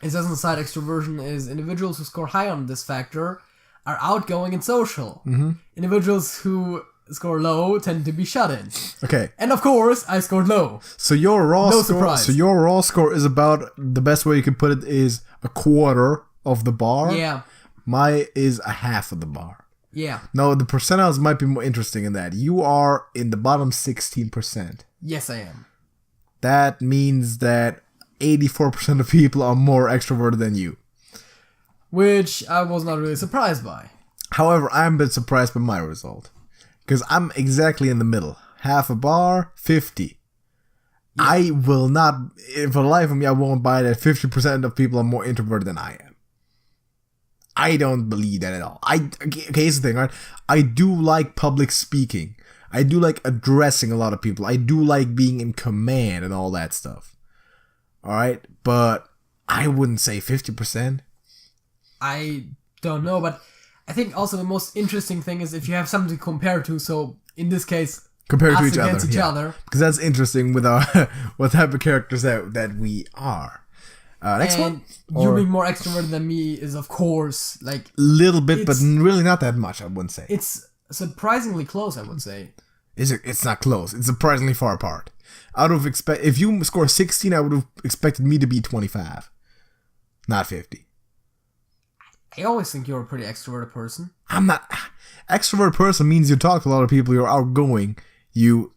it says on the side extroversion is individuals who score high on this factor are outgoing and social. Mm-hmm. Individuals who score low tend to be shut-in. Okay. And of course, I scored low. So your raw score. Surprise. So your raw score is about the best way you could put it is a quarter of the bar. Yeah. Mine is a half of the bar. Yeah. No, the percentiles might be more interesting in that. You are in the bottom 16%. Yes, I am. That means that 84% of people are more extroverted than you. Which I was not really surprised by. However, I'm a bit surprised by my result. Because I'm exactly in the middle. Half a bar, 50. Yeah. I will not, for the life of me, I won't buy that 50% of people are more introverted than I am. I don't believe that at all. Okay, here's the thing, right? I do like public speaking. I do like addressing a lot of people. I do like being in command and all that stuff. Alright? But I wouldn't say 50%. I don't know, but I think also the most interesting thing is if you have something to compare to, so in this case, compared to each other. Because that's interesting with our what type of characters that we are. Next one. You being more extroverted than me is, of course, like... Little bit, but really not that much, I wouldn't say. It's surprisingly close, I would say. It's not close. It's surprisingly far apart. I would have if you score 16, I would have expected me to be 25. Not 50. I always think you're a pretty extroverted person. I'm not. Extrovert person means you talk to a lot of people. You're outgoing. You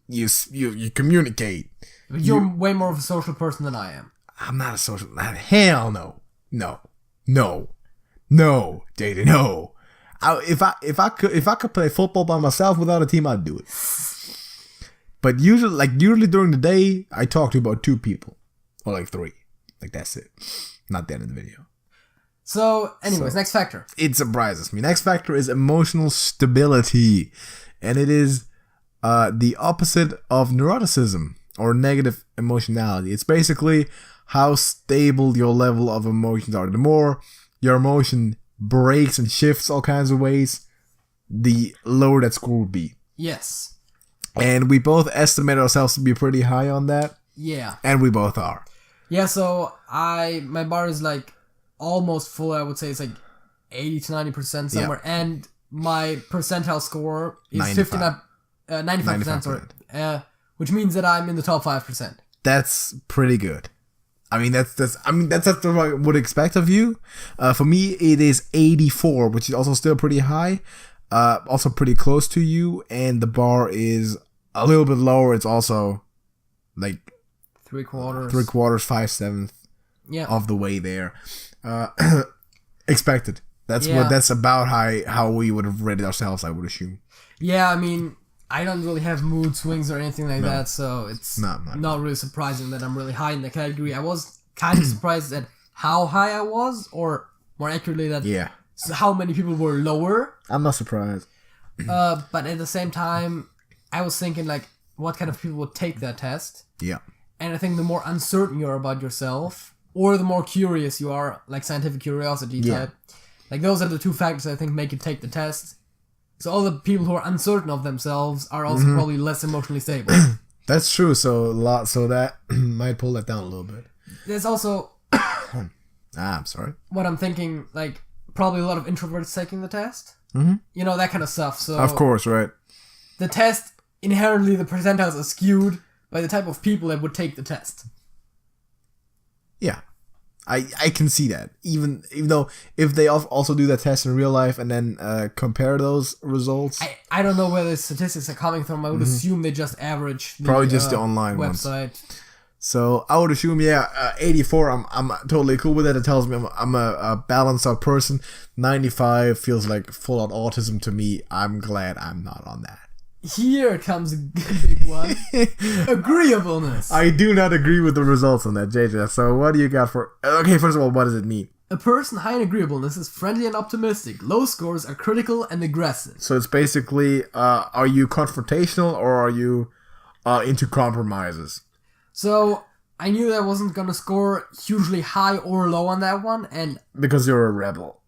communicate. But you're way more of a social person than I am. I'm not a social. Hell no. No, JJ, no. If I could play football by myself without a team, I'd do it. But usually during the day, I talk to about 2 people or like 3. Like that's it. Not the end of the video. So, anyways, next factor. It surprises me. Next factor is emotional stability. And it is the opposite of neuroticism or negative emotionality. It's basically how stable your level of emotions are. The more your emotion breaks and shifts all kinds of ways, the lower that score will be. Yes. And we both estimate ourselves to be pretty high on that. Yeah. And we both are. Yeah, so my bar is like almost full. I would say it's like 80 to 90% somewhere, and my percentile score is 95%, sorry, which means that I'm in the top 5%. That's pretty good. I mean, that's what I would expect of you. For me, it is 84, which is also still pretty high, also pretty close to you, and the bar is a little bit lower. It's also like 3/4, 5/7 of the way there. Expected. That's about how we would have rated ourselves, I would assume. Yeah, I mean, I don't really have mood swings or anything like that, so it's not really surprising that I'm really high in the category. I was kind of surprised at how high I was, or more accurately, that how many people were lower. I'm not surprised. But at the same time, I was thinking, like, what kind of people would take that test? Yeah. And I think the more uncertain you are about yourself, or the more curious you are, like scientific curiosity type, like those are the 2 factors I think make you take the test. So all the people who are uncertain of themselves are also probably less emotionally stable. That's true. So that might pull that down a little bit. There's also I'm sorry. What I'm thinking, like probably a lot of introverts taking the test. Mm-hmm. You know, that kind of stuff. So of course, right. The test, inherently the percentiles are skewed by the type of people that would take the test. Yeah. I can see that. Even though if they also do that test in real life and then compare those results. I don't know where the statistics are coming from. I would assume they just average the probably just the online website. ones. So I would assume, 84. I'm totally cool with it. It tells me I'm a balanced out person. 95 feels like full on autism to me. I'm glad I'm not on that. Here comes a big one. Agreeableness. I do not agree with the results on that, JJ. So what do you got for... Okay, first of all, what does it mean? A person high in agreeableness is friendly and optimistic. Low scores are critical and aggressive. So it's basically, are you confrontational or are you into compromises? So I knew that I wasn't going to score hugely high or low on that one. And because you're a rebel.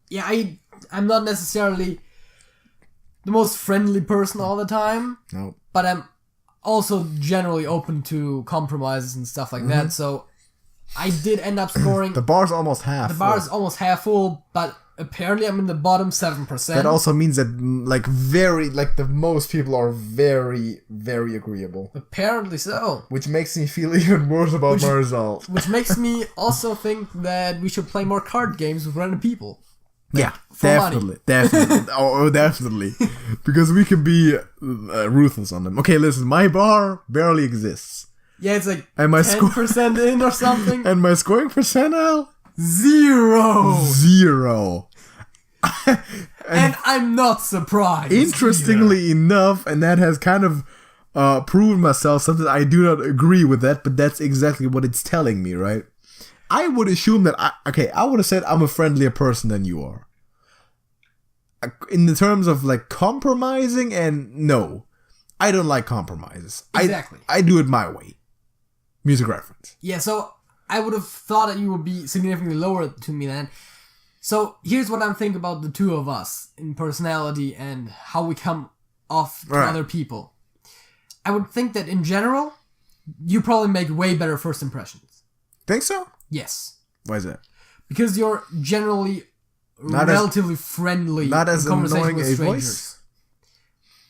Yeah, I'm not necessarily the most friendly person all the time. No. But I'm also generally open to compromises and stuff like that. So I did end up scoring... The bar's almost half The bar is almost half full, but apparently I'm in the bottom 7%. That also means that, the most people are very, very agreeable. Apparently so. Which makes me feel even worse about my result. Which makes me also think that we should play more card games with random people. Yeah, definitely. Definitely. Because we can be ruthless on them. Okay, listen, my bar barely exists. Yeah, it's like and my 10% in or something. And my scoring percentile? 0. And I'm not surprised. Interestingly enough, and that has kind of proven myself something I do not agree with that, but that's exactly what it's telling me, right? I would assume that, I would have said I'm a friendlier person than you are. In the terms of, compromising, and no. I don't like compromises. Exactly. I do it my way. Music reference. Yeah, so I would have thought that you would be significantly lower to me then. So here's what I'm thinking about the two of us in personality and how we come off to other people. I would think that in general, you probably make way better first impressions. Think so? Yes. Why is that? Because you're generally relatively friendly not as in conversation annoying with a strangers. voice?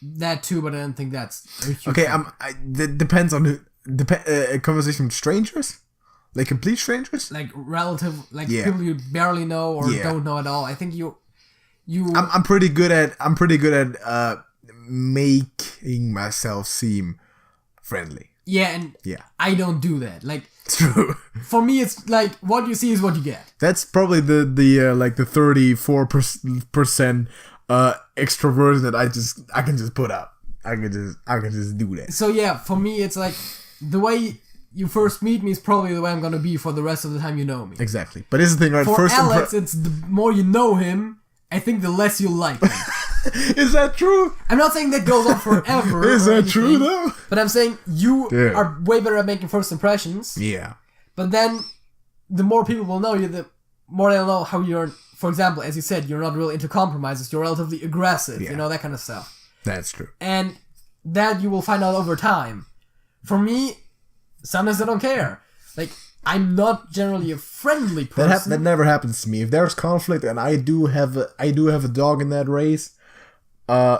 That too, but I don't think that's a huge okay. thing. That depends on a conversation with strangers, like complete strangers, people you barely know or don't know at all. I think you. I'm pretty good at making myself seem friendly. Yeah, and I don't do that. True. For me, it's like what you see is what you get. That's probably the 34% extroversion that I can just put up. I can just do that. So yeah, for me, it's like the way you first meet me is probably the way I'm gonna be for the rest of the time you know me. Exactly. But here's the thing, right? For Alex, it's the more you know him, I think the less you like him. Is that true? I'm not saying that goes on forever. Is that true though? But I'm saying you are way better at making first impressions. Yeah. But then, the more people will know you, the more they'll know how you're. For example, as you said, you're not really into compromises. You're relatively aggressive. Yeah. That kind of stuff. That's true. And that you will find out over time. For me, sometimes I don't care. I'm not generally a friendly person. That never happens to me. If there's conflict and I do have a dog in that race, I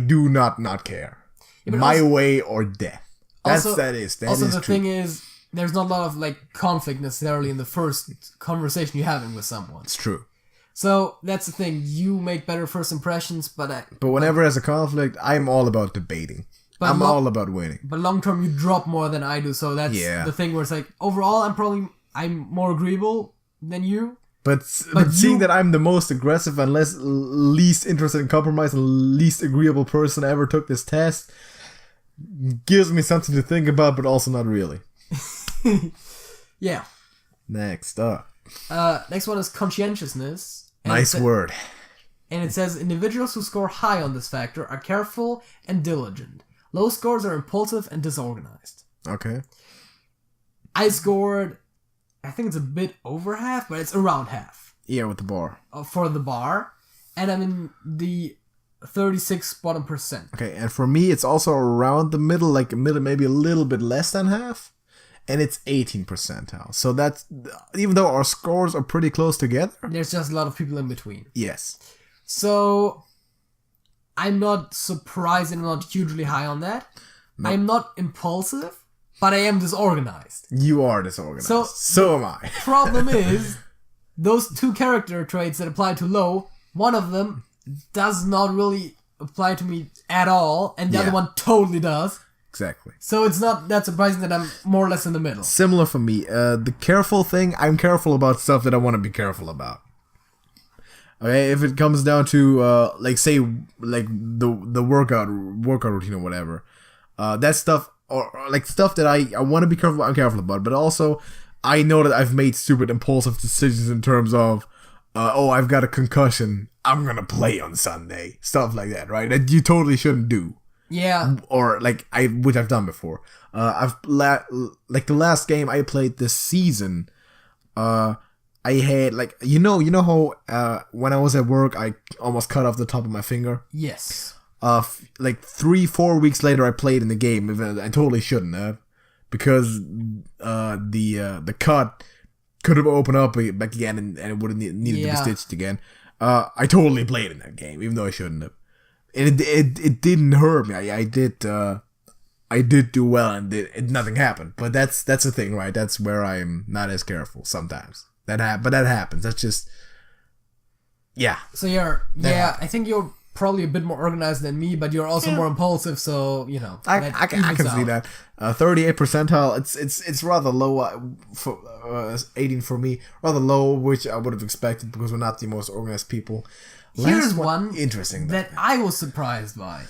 do not care. Yeah, my way or death. That is the true. thing is, there's not a lot of conflict necessarily in the first conversation you're having with someone. It's true. So that's the thing. You make better first impressions, but whenever there's a conflict, I'm all about debating. I'm all about winning. But long term, you drop more than I do. So that's the thing where it's overall, I'm more agreeable than you. But seeing that I'm the most aggressive and least interested in compromise and least agreeable person I ever took this test gives me something to think about, but also not really. Yeah. Next up. Next one is conscientiousness. Nice word. And it says, individuals who score high on this factor are careful and diligent. Low scores are impulsive and disorganized. Okay. I scored, I think it's a bit over half, but it's around half. Yeah, with the bar. For the bar. And I'm in the 36 bottom percent. Okay, and for me, it's also around the middle, maybe a little bit less than half. And it's 18 percentile. So that's, even though our scores are pretty close together. There's just a lot of people in between. Yes. So, I'm not surprised and I'm not hugely high on that. No. I'm not impulsive, but I am disorganized. You are disorganized. So am I. Problem is, those two character traits that apply to low, one of them does not really apply to me at all, and the other one totally does. exactly. So it's not that surprising that I'm more or less in the middle. Similar for me. The careful thing, I'm careful about stuff that I want to be careful about. Okay, if it comes down to like say like the workout routine or whatever, that stuff or like stuff that I want to be careful about, I'm careful about. But also, I know that I've made stupid impulsive decisions in terms of, oh, I've got a concussion, I'm gonna play on Sunday, stuff like that, right? That you totally shouldn't do. Yeah. Or like which I've done before. Like the last game I played this season, I had like you know how when I was at work I almost cut off the top of my finger. Yes. Like 3-4 weeks later I played in the game. I totally shouldn't have, because the cut could have opened up back again and it would have needed to be stitched again. I totally played in that game even though I shouldn't have. And it didn't hurt me. I did do well and nothing happened. But that's the thing, right? That's where I'm not as careful sometimes. But that happens. That's just So I think you're probably a bit more organized than me, but you're also more impulsive. So I can see that. 38 percentile. It's rather low for 18 for me. Rather low, which I would have expected because we're not the most organized people. Here's one interesting that I was surprised by.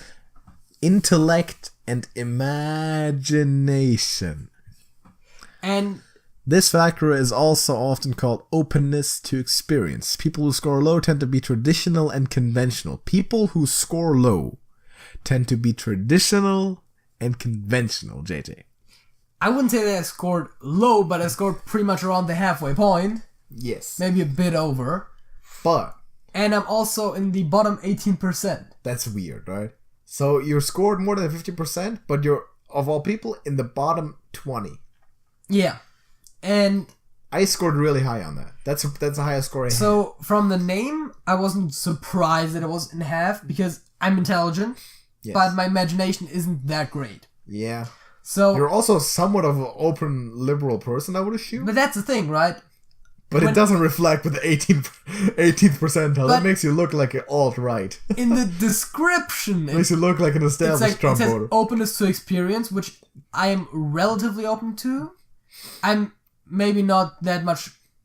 Intellect and imagination. And this factor is also often called openness to experience. People who score low tend to be traditional and conventional. People who score low tend to be traditional and conventional, JJ. I wouldn't say that I scored low, but I scored pretty much around the halfway point. Yes. Maybe a bit over. But and I'm also in the bottom 18%. That's weird, right? So you're scored more than 50%, but you're, of all people, in the bottom 20. Yeah. And I scored really high on that. That's the highest score I had. So from the name, I wasn't surprised that it was in half because I'm intelligent, but my imagination isn't that great. Yeah. So you're also somewhat of an open liberal person, I would assume. But that's the thing, right? But it doesn't reflect with the 18th percentile. That makes you look like an alt-right. In the description, it makes you look like an established Trump voter. It says voter. Openness to experience, which I am relatively open to. I'm maybe not that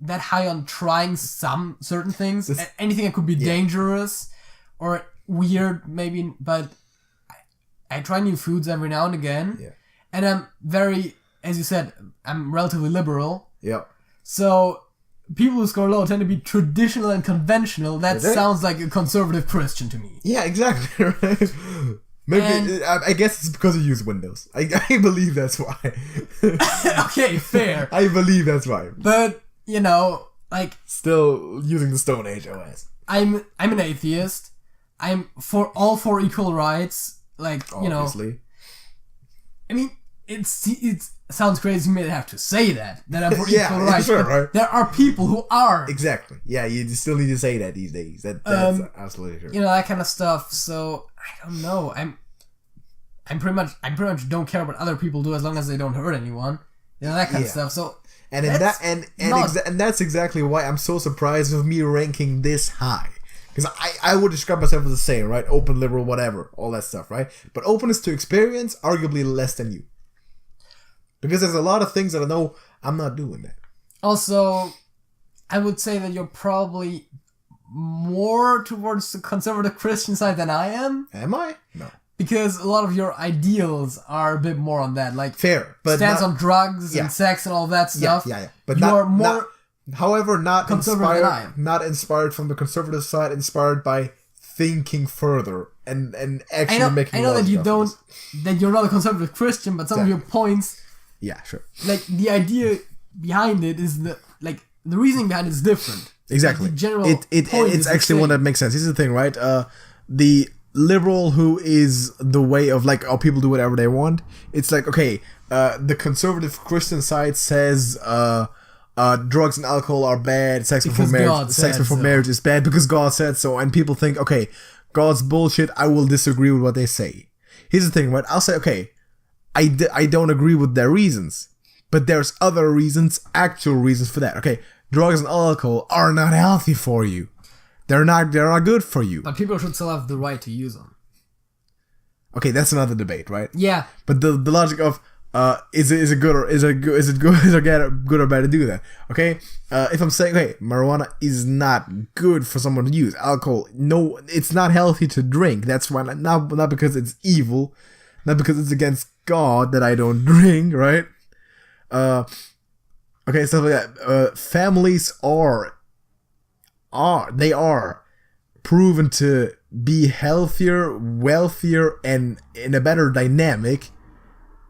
high on trying some certain things. Anything that could be dangerous or weird, maybe. But I try new foods every now and again. Yeah. And I'm very, as you said, I'm relatively liberal. Yeah. So people who score low tend to be traditional and conventional. That sounds like a conservative Christian to me. Yeah, exactly. Right. Maybe I guess it's because you use Windows. I believe that's why. Okay, fair. I believe that's why. But like still using the Stone Age OS. I'm an atheist. I'm for equal rights. Like obviously. I mean, it sounds crazy. You may have to say that I'm for equal rights. Sure, right? There are people who are. Exactly. Yeah, you still need to say that these days. That's absolutely true. That kind of stuff. So I don't know. I'm pretty much don't care what other people do as long as they don't hurt anyone. That kind of stuff. So and that's exactly why I'm so surprised with me ranking this high. Because I would describe myself as the same, right? Open, liberal, whatever, all that stuff, right? But openness to experience, arguably less than you. Because there's a lot of things that I know I'm not doing that. Also, I would say that you're probably more towards the conservative Christian side than I am. Am I? No. Because a lot of your ideals are a bit more on that. Like, fair, but stance on drugs and sex and all that stuff. Yeah. But you're more... However, not inspired from the conservative side, inspired by thinking further and actually making. I know that you're not a conservative Christian, but some of your points. Yeah, sure. Like the idea behind it is the reasoning behind it is different. Exactly. Like the general it's actually one that makes sense. This is the thing, right? The liberal who is the way of like, people do whatever they want. It's like, okay, the conservative Christian side says. Drugs and alcohol are bad. Sex before marriage is bad because God said so. And people think, okay, God's bullshit. I will disagree with what they say. Here's the thing, right? I'll say, okay, I don't agree with their reasons, but there's other reasons, actual reasons for that. Okay, drugs and alcohol are not healthy for you. They're not good for you. But people should still have the right to use them. Okay, that's another debate, right? Yeah. But the logic of is it good or bad to do that? Okay, if I'm saying, hey, marijuana is not good for someone to use, alcohol, no, it's not healthy to drink. That's why not because it's evil, not because it's against God that I don't drink, right? Okay, stuff like that. Families are proven to be healthier, wealthier, and in a better dynamic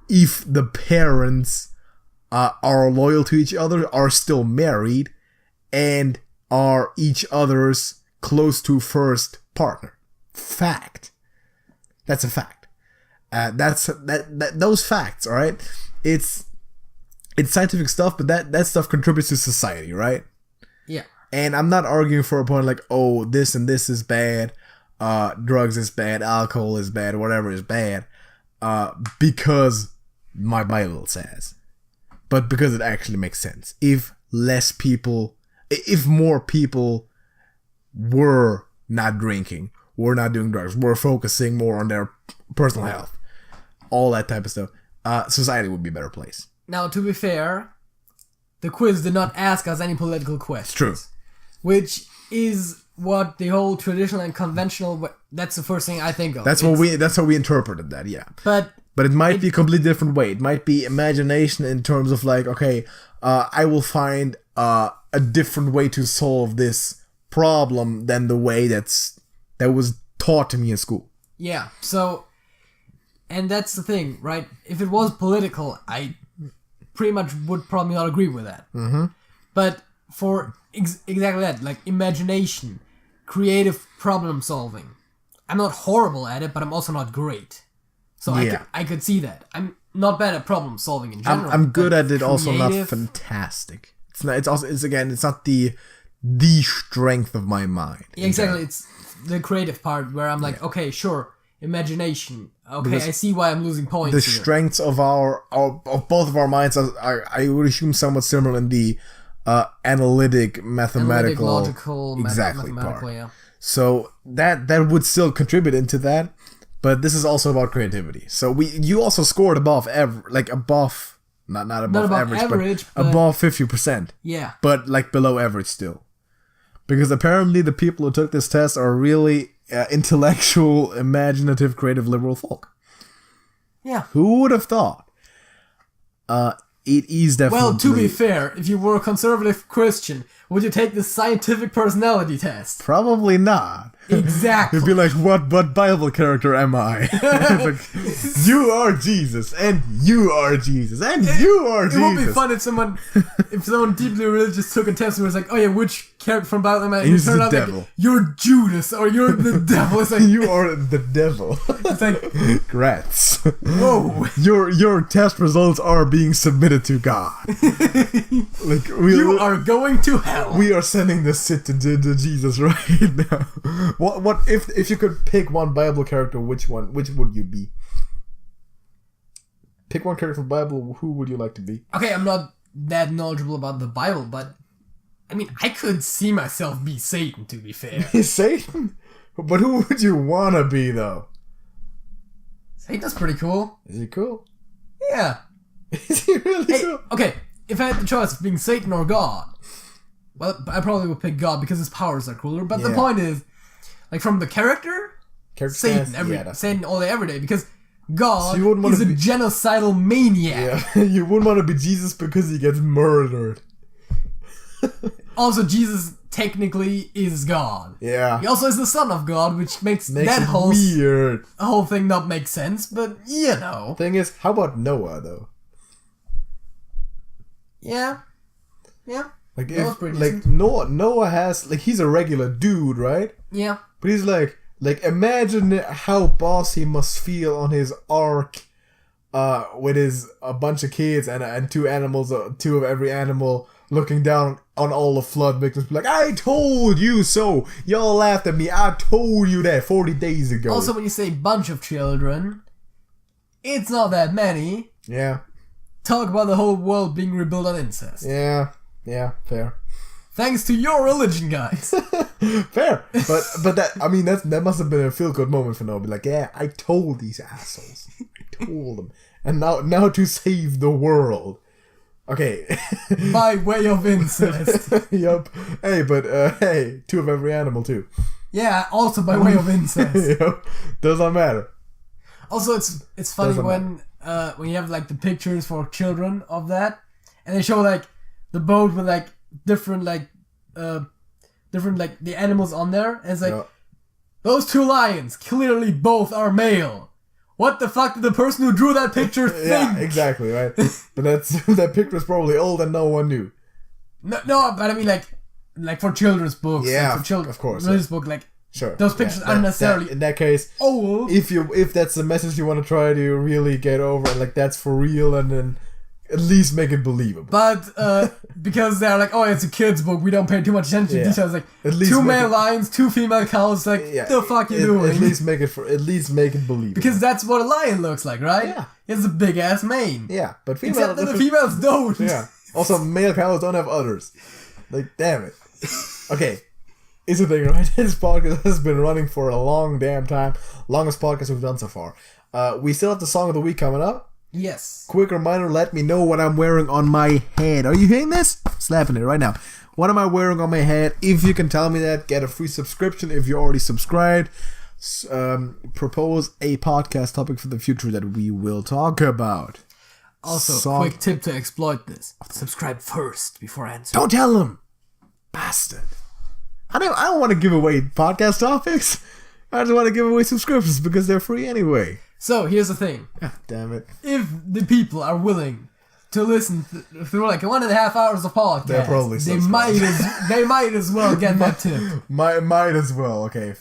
if the parents are loyal to each other, are still married, and are each other's close to first partner. Fact. That's a fact. Those facts, all right? It's scientific stuff, but that stuff contributes to society, right? Yeah. And I'm not arguing for a point like, oh, this and this is bad, drugs is bad, alcohol is bad, whatever is bad, because my Bible says. But because it actually makes sense. If more people were not drinking, were not doing drugs, were focusing more on their personal health, all that type of stuff, society would be a better place. Now, to be fair, the quiz did not ask us any political questions. True. Which is what the whole traditional and conventional, that's the first thing I think of. That's how we interpreted that, yeah. But it might be a completely different way. It might be imagination in terms of like, okay, I will find a different way to solve this problem than the way that was taught to me in school. Yeah, so, and that's the thing, right? If it was political, I pretty much would probably not agree with that. Mm-hmm. But for exactly that, like imagination, creative problem solving, I'm not horrible at it, but I'm also not great. So yeah. I could see that. I'm not bad at problem solving in general. I'm good at it, creative, also not fantastic. It's not the strength of my mind. Yeah, exactly. It's the creative part where I'm like, okay, sure, imagination. Okay, because I see why I'm losing points. The here. strengths of both of our minds are, I would assume, somewhat similar in the analytic, mathematical, logical, exactly mathematical, part. yeah. So that would still contribute into that, but this is also about creativity. So you also scored above not above average, but above 50%. Yeah, but like below average still, because apparently the people who took this test are really intellectual, imaginative, creative, liberal folk. Yeah. Who would have thought? It is definitely... Well, to be fair, if you were a conservative Christian, would you take the scientific personality test? Probably not. Exactly. You'd be like, what Bible character am I? Like, you are Jesus, and you are Jesus, and you are Jesus. It would be fun if someone deeply religious took a test and was like, oh yeah, which character from Bible am I? And He's you turn the out devil. Like, you're Judas, or you're the devil. It's like, you are the devil. It's like, Grats. whoa. Your test results are being submitted to God. Like you are going to hell. We are sending this shit to Jesus right now. What if you could pick one Bible character, which would you be? Pick one character from the Bible, who would you like to be? Okay, I'm not that knowledgeable about the Bible, but I mean, I could see myself be Satan, to be fair. Satan? But who would you want to be, though? Satan's pretty cool. Is he cool? Yeah. Is he really cool? Okay, if I had the choice of being Satan or God, well, I probably would pick God because his powers are cooler, but the point is, like, from the character Satan, Satan all day, every day, because God is a genocidal maniac. Yeah, you wouldn't want to be Jesus because he gets murdered. Also, Jesus technically is God. Yeah. He also is the son of God, which makes that whole thing not make sense, but you know. Thing is, how about Noah, though? Yeah. Like, Noah has, like, he's a regular dude, right? Yeah. But he's like imagine how boss he must feel on his ark, with a bunch of kids and two animals, two of every animal, looking down on all the flood victims, like, I told you so. Y'all laughed at me. I told you that 40 days ago. Also, when you say bunch of children, it's not that many. Yeah. Talk about the whole world being rebuilt on incest. Yeah, fair. Thanks to your religion, guys. Fair, but that must have been a feel good moment for Noah. Be like, yeah, I told these assholes, I told them, and now to save the world. Okay. By way of incest. Yup. Hey, but hey, 2 of every animal too. Yeah, also by way of incest. Yep. Does not matter. Also, it's funny when you have like the pictures for children of that, and they show like the boat with like different the animals on there, and it's like those 2 lions clearly both are male. What the fuck did the person who drew that picture think? Yeah, exactly, right. But that picture is probably old and no one knew. No, but I mean like for children's books. Yeah, like for children, of course. Religious book, like sure. Those pictures aren't necessarily in that case old. If that's the message you want to try to really get over, like that's for real, and then at least make it believable. But because they're like, oh, it's a kid's book, we don't pay too much attention to details. Like at least 2 male lions, 2 female cows. Like the fuck you doing? At least make it believable. Because that's what a lion looks like, right? Yeah. It's a big ass mane. Yeah, but except that the females don't. Yeah. Also, male cows don't have udders. Like, damn it. Okay. Here's the thing, right? This podcast has been running for a long damn time. Longest podcast we've done so far. We still have the song of the week coming up. Yes. Quick reminder, let me know what I'm wearing on my head. Are you hearing this? Slapping it right now. What am I wearing on my head? If you can tell me that, get a free subscription if you're already subscribed. Propose a podcast topic for the future that we will talk about. Also, quick tip to exploit this. Subscribe first before answering. Don't tell them! Bastard. I don't want to give away podcast topics. I just want to give away subscriptions because they're free anyway. So, here's the thing. God damn it. If the people are willing to listen through like 1.5 hours of podcast, they're probably they might as well get that tip. Might as well. Okay,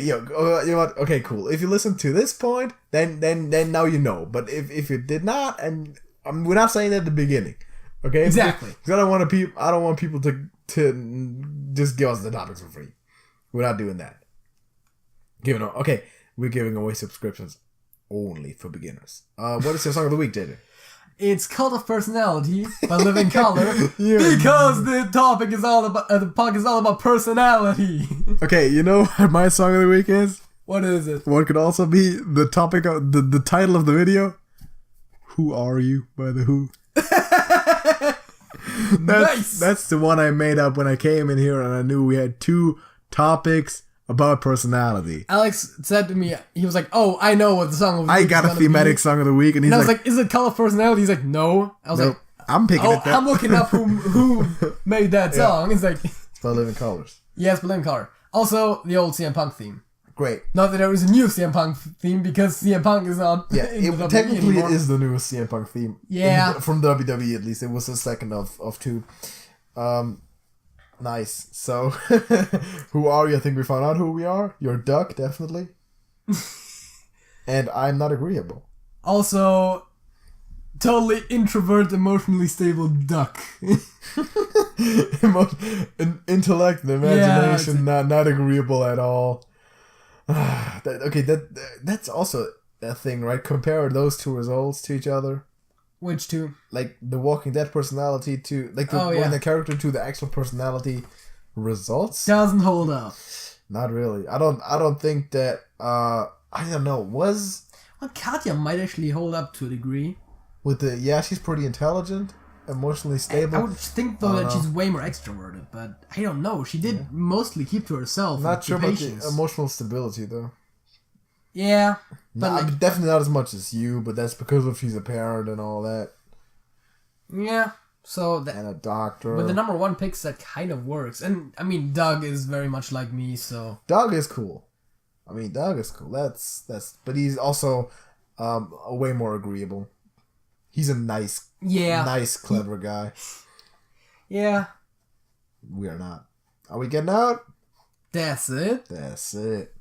you know what? Okay, cool. If you listen to this point, then now you know. But if you did not, and we're not saying that at the beginning, okay? Exactly. Because I don't want people to just give us the topics for free. We're not doing that. We're giving away subscriptions only for beginners. What is your song of the week, JJ? It's Cult of Personality by Living Color because the topic is all about the podcast is all about personality. Okay, you know what my song of the week is? What is it? What could also be the topic of the title of the video? Who Are You by The Who? Nice. That's the one I made up when I came in here and I knew we had 2 topics about personality. Alex said to me, he was like, "Oh, I know what the song of the week I got a thematic song of the week," and he's I was like, "Is it Cult of Personality?" He's like, "No." I was like, "I'm picking it." I'm looking up who made that song. It's like it's by Living Colors. Yes, by Living Color. Also, the old CM Punk theme. Great. Not that there is a new CM Punk theme because CM Punk is not. Yeah, technically anymore. It is the newest CM Punk theme. Yeah, from WWE at least. It was the second of 2. Nice. So, who are you? I think we found out who we are. You're Duck, definitely. And I'm not agreeable. Also, totally introvert, emotionally stable Duck. Intellect and imagination, not agreeable at all. That's also a thing, right? Compare those 2 results to each other. Which 2? Like the Walking Dead personality to the character to the actual personality results doesn't hold up. Not really. I don't think that. I don't know. Well, Katya might actually hold up to a degree. She's pretty intelligent, emotionally stable. I would think though that she's way more extroverted, but I don't know. She did mostly keep to herself. Not sure about the emotional stability though. Yeah, but definitely not as much as you. But that's because she's a parent and all that. Yeah. So and a doctor. With the number 1 picks, that kind of works. And I mean, Doug is very much like me, so Doug is cool. That's but he's also way more agreeable. He's a nice, clever guy. Yeah. We are not. Are we getting out? That's it. That's it.